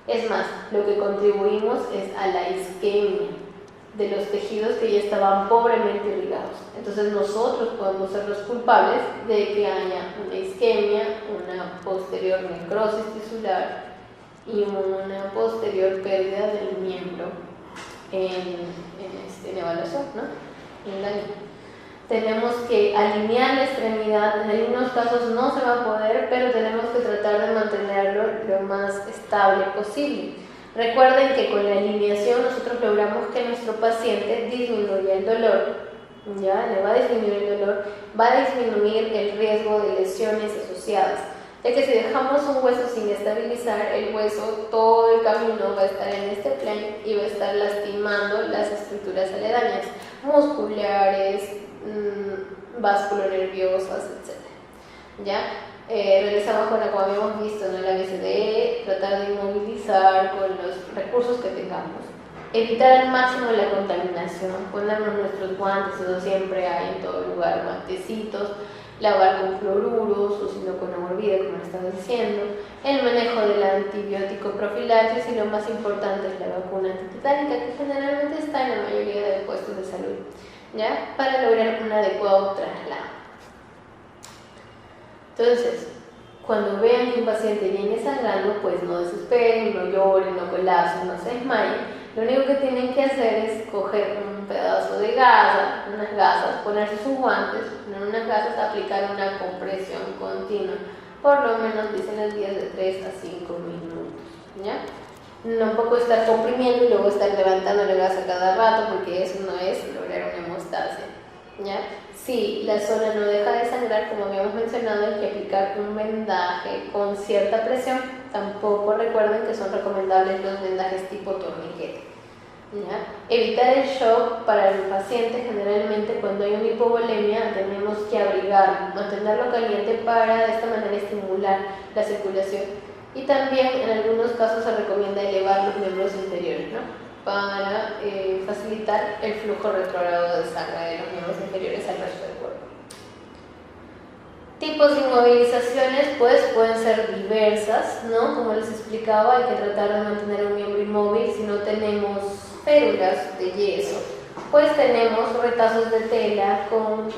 [SPEAKER 1] Es más, lo que contribuimos es a la isquemia de los tejidos que ya estaban pobremente irrigados. Entonces nosotros podemos ser los culpables de que haya una isquemia, una posterior necrosis tisular y una posterior pérdida del miembro en evaluación, ¿no? En daño. Tenemos que alinear la extremidad, en algunos casos no se va a poder, pero tenemos que tratar de mantenerlo lo más estable posible. Recuerden que con la alineación nosotros logramos que nuestro paciente disminuya el dolor, ¿ya? Le va a disminuir el dolor, va a disminuir el riesgo de lesiones asociadas, ya que si dejamos un hueso sin estabilizar, el hueso todo el camino va a estar en este plano y va a estar lastimando las estructuras aledañas, musculares, vasculonerviosas, etc. ¿Ya? Realizamos, bueno, como habíamos visto, ¿no?, la ABCDE, tratar de inmovilizar con los recursos que tengamos, evitar al máximo la contaminación, ponernos nuestros guantes, eso siempre hay en todo lugar, guantecitos, lavar con fluoruros o si no con agua hervida, como estaba diciendo, el manejo del antibiótico profilaxis y lo más importante es la vacuna antitetánica, que generalmente está en la mayoría de puestos de salud, ¿ya?, para lograr un adecuado traslado. Entonces, cuando vean que un paciente viene sangrando, pues no desesperen, no lloren, no colapsen, no se desmayen. Lo único que tienen que hacer es coger un pedazo de gasa, unas gasas, ponerse sus guantes, poner unas gasas, aplicar una compresión continua, por lo menos dicen los días de 3 a 5 minutos, ¿ya? Tampoco estar comprimiendo y luego estar levantando la gasa cada rato, porque eso no es lograr una hemostasia, ¿ya? Si la zona no deja de sangrar, como habíamos mencionado, hay que aplicar un vendaje con cierta presión. Tampoco recuerden que son recomendables los vendajes tipo torniquete, ¿ya? Evitar el shock para el paciente. Generalmente cuando hay una hipovolemia tenemos que abrigar, mantenerlo caliente para de esta manera estimular la circulación. Y también en algunos casos se recomienda elevar los miembros inferiores, ¿no? Para facilitar el flujo retrógrado de sangre de los miembros inferiores al resto del cuerpo. Tipos de inmovilizaciones pues pueden ser diversas, ¿no? Como les explicaba, hay que tratar de mantener un miembro inmóvil. Si no tenemos férulas de yeso, pues tenemos retazos de tela con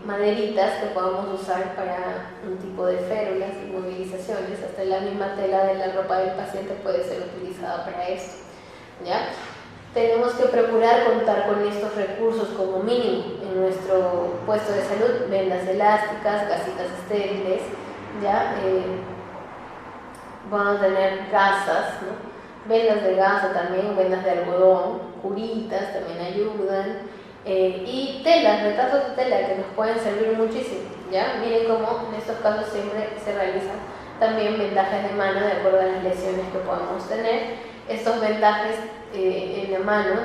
[SPEAKER 1] maderitas que podemos usar para un tipo de férulas, inmovilizaciones. Hasta la misma tela de la ropa del paciente puede ser utilizada para esto, ¿ya? Tenemos que procurar contar con estos recursos como mínimo en nuestro puesto de salud: vendas elásticas, gasitas estériles, ¿ya? Vamos a tener gasas, ¿no? Vendas de gasa también, vendas de algodón, curitas también ayudan. Y telas, retazos de tela que nos pueden servir muchísimo, ¿ya? Miren cómo en estos casos siempre se realizan también vendajes de mano de acuerdo a las lesiones que podamos tener. Estos vendajes en la mano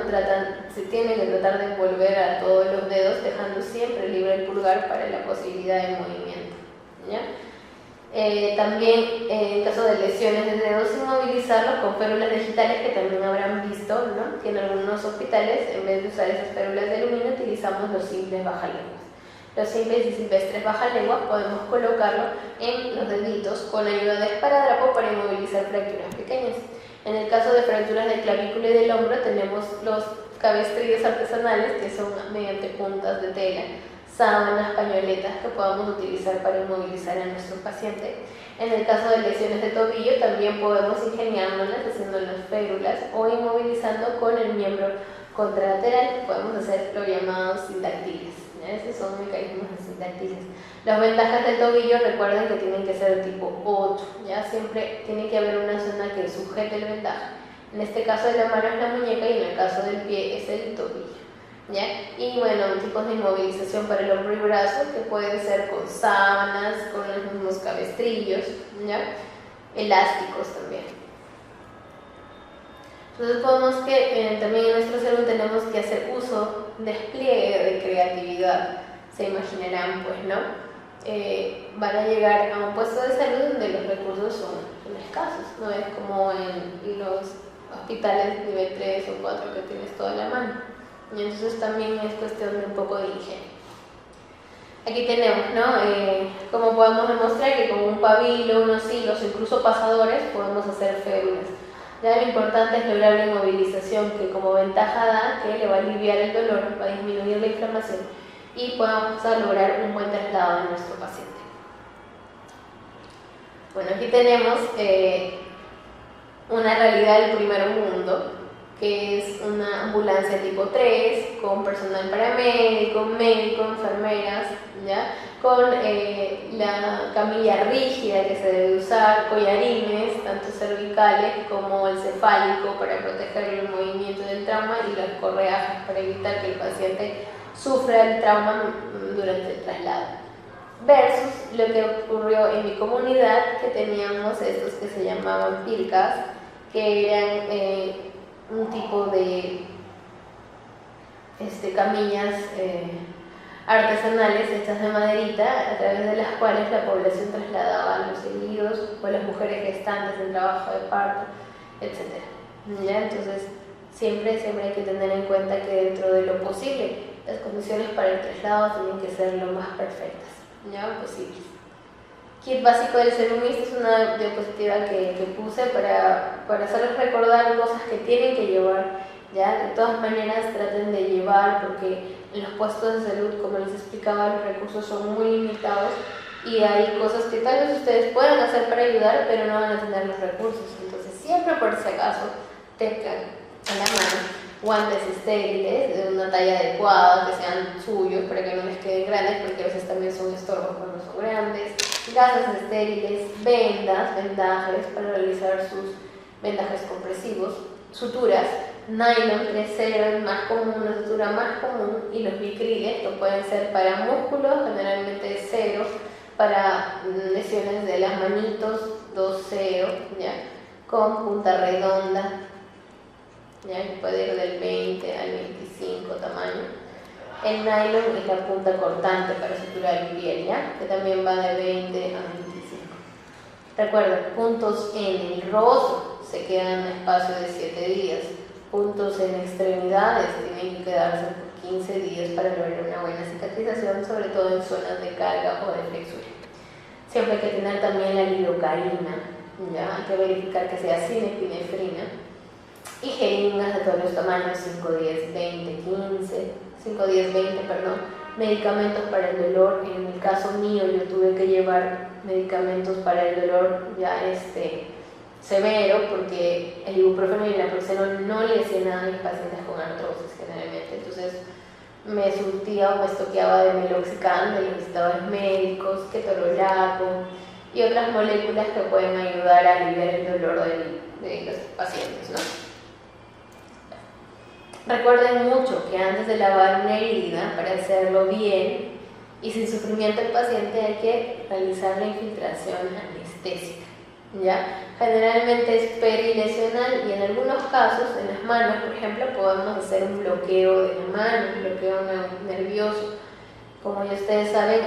[SPEAKER 1] se tienen que tratar de envolver a todos los dedos, dejando siempre libre el pulgar para la posibilidad de movimiento, ¿ya? También en caso de lesiones de dedos, inmovilizarlos con férulas digitales, que también habrán visto, ¿no? Que en algunos hospitales, en vez de usar esas férulas de aluminio, utilizamos los simples bajalenguas. Los simples y silvestres bajalenguas podemos colocarlo en los deditos con ayuda de esparadrapo para inmovilizar fracturas pequeñas. En el caso de fracturas del clavículo y del hombro, tenemos los cabestrillos artesanales, que son mediante puntas de tela, sábanas, pañoletas que podamos utilizar para inmovilizar a nuestro paciente. En el caso de lesiones de tobillo también podemos ingeniárnoslas haciendo las férulas o inmovilizando con el miembro contralateral. Podemos hacer los llamados sindactiles, ¿ya? Esos son mecanismos de sindactiles. Los vendajes del tobillo, recuerden que tienen que ser tipo 8, ¿ya? Siempre tiene que haber una zona que sujete el vendaje. En este caso de la mano es la muñeca y en el caso del pie es el tobillo, ¿ya? Y bueno, tipos de inmovilización para el hombro y brazo, que pueden ser con sábanas, con los mismos cabestrillos, ¿ya? Elásticos también. Entonces podemos que también en nuestro salud tenemos que hacer uso, despliegue de creatividad. Se imaginarán, pues, ¿no? Van a llegar a un puesto de salud donde los recursos son escasos, no es como en los hospitales nivel 3 o 4 que tienes todo a la mano. Y entonces también es cuestión de un poco de ingenio. Aquí tenemos, ¿no? Como podemos demostrar que con un pabilo, unos hilos o incluso pasadores podemos hacer férulas. Ya lo importante es lograr la inmovilización, que como ventaja da que le va a aliviar el dolor, va a disminuir la inflamación y podamos lograr un buen traslado de nuestro paciente. Bueno, aquí tenemos una realidad del primer mundo, que es una ambulancia tipo 3, con personal paramédico, médico, enfermeras, ¿ya? Con la camilla rígida que se debe usar, collarines, tanto cervicales como el cefálico para proteger el movimiento del trauma, y las correajas para evitar que el paciente sufra el trauma durante el traslado. Versus lo que ocurrió en mi comunidad, que teníamos estos que se llamaban pircas, que eran un tipo de camillas artesanales hechas de maderita, a través de las cuales la población trasladaba a los heridos o a las mujeres gestantes en trabajo de parto, etc. ¿Ya? Entonces siempre hay que tener en cuenta que dentro de lo posible las condiciones para el traslado tienen que ser lo más perfectas, ¿ya? Posibles. Kit básico del ceramista es una diapositiva que puse para hacerles recordar cosas que tienen que llevar, ¿ya? De todas maneras traten de llevar, porque en los puestos de salud, como les explicaba, los recursos son muy limitados y hay cosas que tal vez ustedes puedan hacer para ayudar, pero no van a tener los recursos. Entonces siempre, por si acaso, tengan a la mano guantes estériles de una talla adecuada, que sean suyos para que no les queden grandes, porque a veces también son estorbos cuando son grandes, gasas estériles, vendas, vendajes para realizar sus vendajes compresivos, suturas, nylon 3.0 es más común, una sutura más común, y los bicriles, que pueden ser para músculos, generalmente 0, para lesiones de las manitos 2.0, ¿ya? Con punta redonda, ¿ya? Que puede ir del 20 al 25 tamaño. El nylon es la punta cortante para suturar piel, ¿ya? Que también va de 20 a 25. Recuerden, puntos en el rostro se quedan en espacio de 7 días. Puntos en extremidades tienen que quedarse por 15 días para lograr una buena cicatrización, sobre todo en zonas de carga o de flexura. Siempre hay que tener también la lidocaína, ¿ya? Hay que verificar que sea sin epinefrina. Y jeringas de todos los tamaños, 5, 10, 20, 15, 5, 10, 20, perdón. Medicamentos para el dolor. En el caso mío, yo tuve que llevar medicamentos para el dolor ya severo, porque el ibuprofeno y el naproxeno no le hacían nada a mis pacientes con artrosis generalmente. Entonces me surtía o me estoqueaba de meloxicam, de los visitadores médicos, ketorolaco y otras moléculas que pueden ayudar a aliviar el dolor de los pacientes, ¿no? Recuerden mucho que antes de lavar una herida, para hacerlo bien y sin sufrimiento del paciente, hay que realizar la infiltración anestésica, ¿ya? Generalmente es perilesional, y en algunos casos, en las manos, por ejemplo, podemos hacer un bloqueo de la mano, un bloqueo nervioso. Como ya ustedes saben,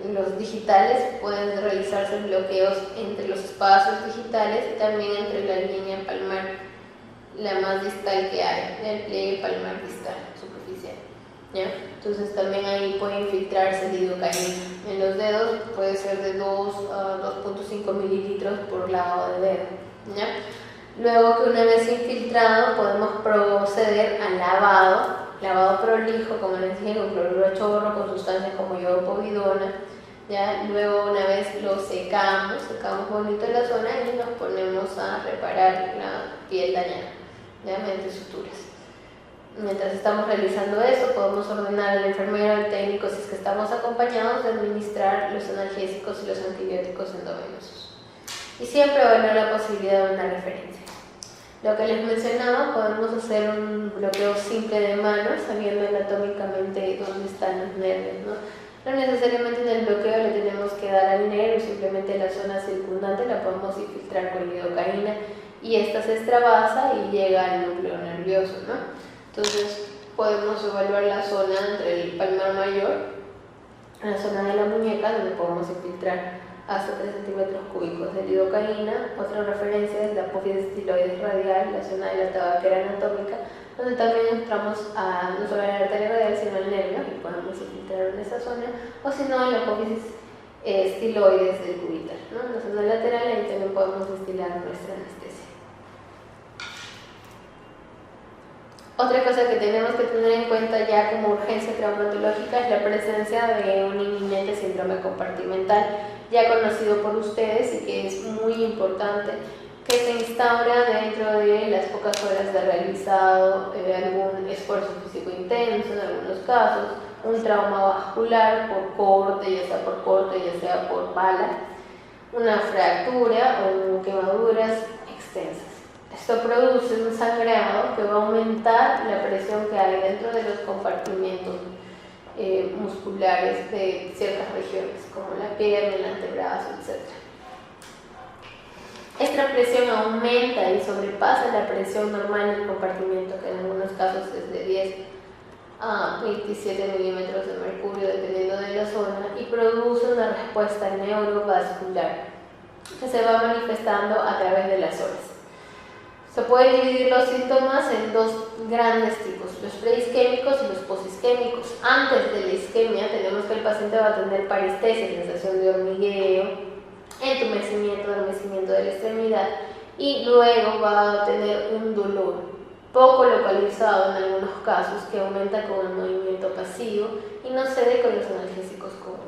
[SPEAKER 1] en los digitales pueden realizarse bloqueos entre los espacios digitales y también entre la línea palmar, la más distal que hay, el pliegue palmar distal superficial, ¿ya? Entonces también ahí puede infiltrarse lidocaína. En los dedos puede ser de 2 a 2.5 mililitros por lado de dedo, ¿ya? Luego que una vez infiltrado podemos proceder al lavado prolijo, como les dije, con cloruro de chorro, con sustancias como iodopovidona, ¿ya? Luego una vez lo secamos bonito la zona y nos ponemos a reparar la piel dañada, ¿ya? Mediante suturas. Mientras estamos realizando eso, podemos ordenar al enfermero, al técnico, si es que estamos acompañados, de administrar los analgésicos y los antibióticos endovenosos. Y siempre va a haber la posibilidad de una referencia. Lo que les mencionaba, podemos hacer un bloqueo simple de manos, sabiendo anatómicamente dónde están los nervios, ¿no? No necesariamente en el bloqueo le tenemos que dar al nervio, simplemente la zona circundante la podemos infiltrar con lidocaína y esta se extravasa y llega al núcleo nervioso, ¿no? Entonces podemos evaluar la zona entre el palmar mayor, la zona de la muñeca, donde podemos infiltrar hasta 3 centímetros cúbicos de lidocaína. Otra referencia es la apófisis estiloides radial, la zona de la tabaquera anatómica, donde también entramos no solo a la arteria radial, sino al nervio, y podemos infiltrar en esa zona, o si no, la apófisis estiloides del cubital, ¿no? En la zona lateral, ahí también podemos destilar nuestra anestesia. Otra cosa que tenemos que tener en cuenta ya como urgencia traumatológica es la presencia de un inminente síndrome compartimental, ya conocido por ustedes y que es muy importante, que se instaura dentro de las pocas horas de realizado algún esfuerzo físico intenso, en algunos casos, un trauma vascular por corte, ya sea por bala, una fractura o quemaduras extensas. Esto produce un sangrado que va a aumentar la presión que hay dentro de los compartimentos musculares de ciertas regiones, como la pierna, el antebrazo, etc. Esta presión aumenta y sobrepasa la presión normal del compartimento, que en algunos casos es de 10 a 27 milímetros de mercurio, dependiendo de la zona, y produce una respuesta neurovascular que se va manifestando a través de las horas. Se pueden dividir los síntomas en dos grandes tipos, los preisquémicos y los posisquémicos. Antes de la isquemia tenemos que el paciente va a tener parestesia, sensación de hormigueo, entumecimiento, adormecimiento de la extremidad, y luego va a tener un dolor poco localizado en algunos casos que aumenta con el movimiento pasivo y no cede con los analgésicos comunes.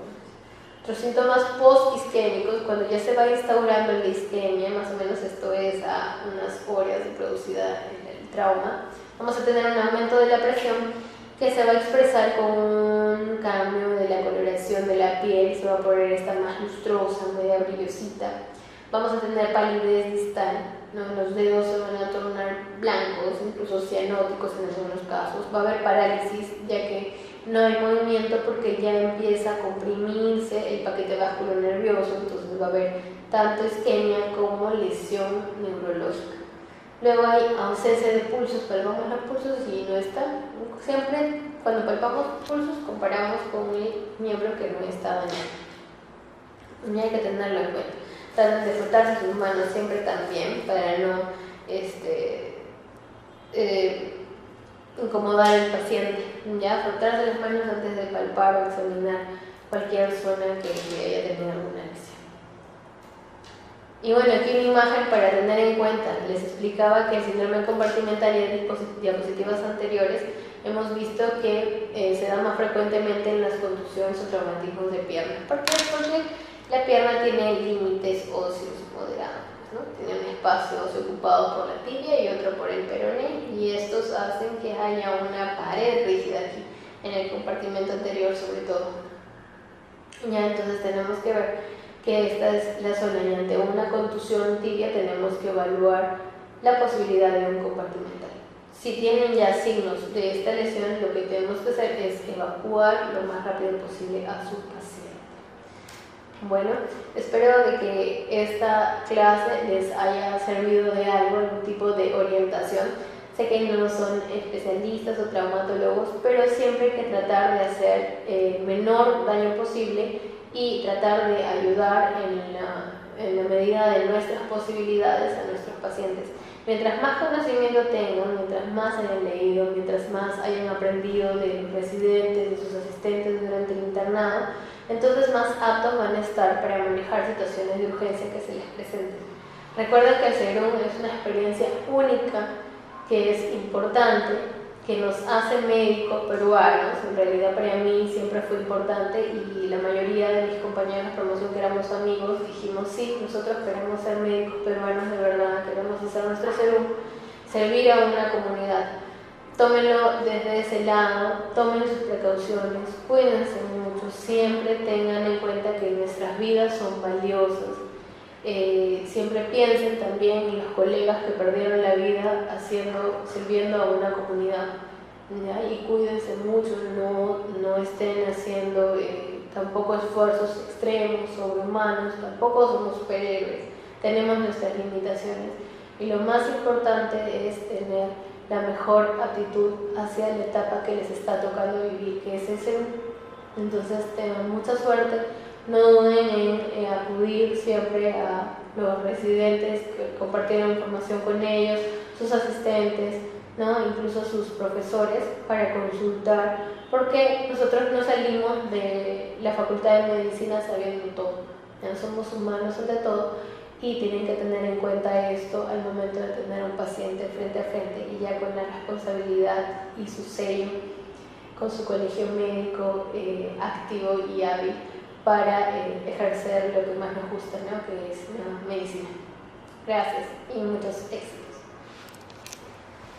[SPEAKER 1] Los síntomas post-isquémicos, cuando ya se va instaurando la isquemia, más o menos esto es a unas horas de producida el trauma, vamos a tener un aumento de la presión que se va a expresar con un cambio de la coloración de la piel, se va a poner esta más lustrosa, media brillosita. Vamos a tener palidez distal, ¿no? Los dedos se van a tornar blancos, incluso cianóticos en algunos casos. Va a haber parálisis, ya que no hay movimiento porque ya empieza a comprimirse el paquete vasculonervioso, entonces va a haber tanto isquemia como lesión neurológica. Luego hay ausencia de pulsos, palpamos los pulsos y no está. Siempre cuando palpamos pulsos comparamos con el miembro que no está dañado. Y hay que tenerlo en cuenta. Traten de frotarse sus manos siempre también para no incomodar al paciente. Ya, frotarse las manos antes de palpar o examinar cualquier zona que haya tenido alguna lesión. Y bueno, aquí una imagen para tener en cuenta. Les explicaba que el síndrome compartimental y en diapositivas anteriores hemos visto que se da más frecuentemente en las contusiones o traumatismos de pierna. ¿Por qué? Porque la pierna tiene límites óseos moderados, ¿no? Tiene un espacio óseo ocupado por la tibia y otro por el peroné, y estos hacen que haya una pared rígida aquí, en el compartimento anterior sobre todo. Ya, entonces tenemos que ver que esta es la zona, y ante una contusión tibia tenemos que evaluar la posibilidad de un compartimental. Si tienen ya signos de esta lesión, lo que tenemos que hacer es evacuar lo más rápido posible a su paciente. Bueno, espero de que esta clase les haya servido de algo, algún tipo de orientación. Sé que no son especialistas o traumatólogos, pero siempre hay que tratar de hacer el menor daño posible y tratar de ayudar en la medida de nuestras posibilidades a nuestros pacientes. Mientras más conocimiento tengan, mientras más hayan leído, mientras más hayan aprendido de los residentes, de sus asistentes durante el internado, entonces más aptos van a estar para manejar situaciones de urgencia que se les presenten. Recuerden que el SEGRUM es una experiencia única que es importante, que nos hace médicos peruanos. En realidad para mí siempre fue importante, y la mayoría de mis compañeros de promoción que éramos amigos dijimos: sí, nosotros queremos ser médicos peruanos de verdad, queremos hacer nuestro SEGRUM, servir a una comunidad. Tómenlo desde ese lado, tomen sus precauciones, cuídense mucho, siempre tengan en cuenta que nuestras vidas son valiosas. Siempre piensen también en los colegas que perdieron la vida sirviendo a una comunidad, ¿ya? Y cuídense mucho, no estén haciendo tampoco esfuerzos extremos, sobrehumanos, tampoco somos superhéroes, tenemos nuestras limitaciones, y lo más importante es tener la mejor actitud hacia la etapa que les está tocando vivir, que es ese. Entonces tengan mucha suerte. No duden en acudir siempre a los residentes, que compartieron información con ellos, sus asistentes, ¿no? Incluso sus profesores, para consultar, porque nosotros no salimos de la Facultad de Medicina sabiendo todo, ¿no? Somos humanos ante todo, y tienen que tener en cuenta esto al momento de tener a un paciente frente a frente, y ya con la responsabilidad y su sello, con su colegio médico activo y hábil para ejercer lo que más nos gusta, ¿no? Que es la medicina. Gracias y muchos éxitos.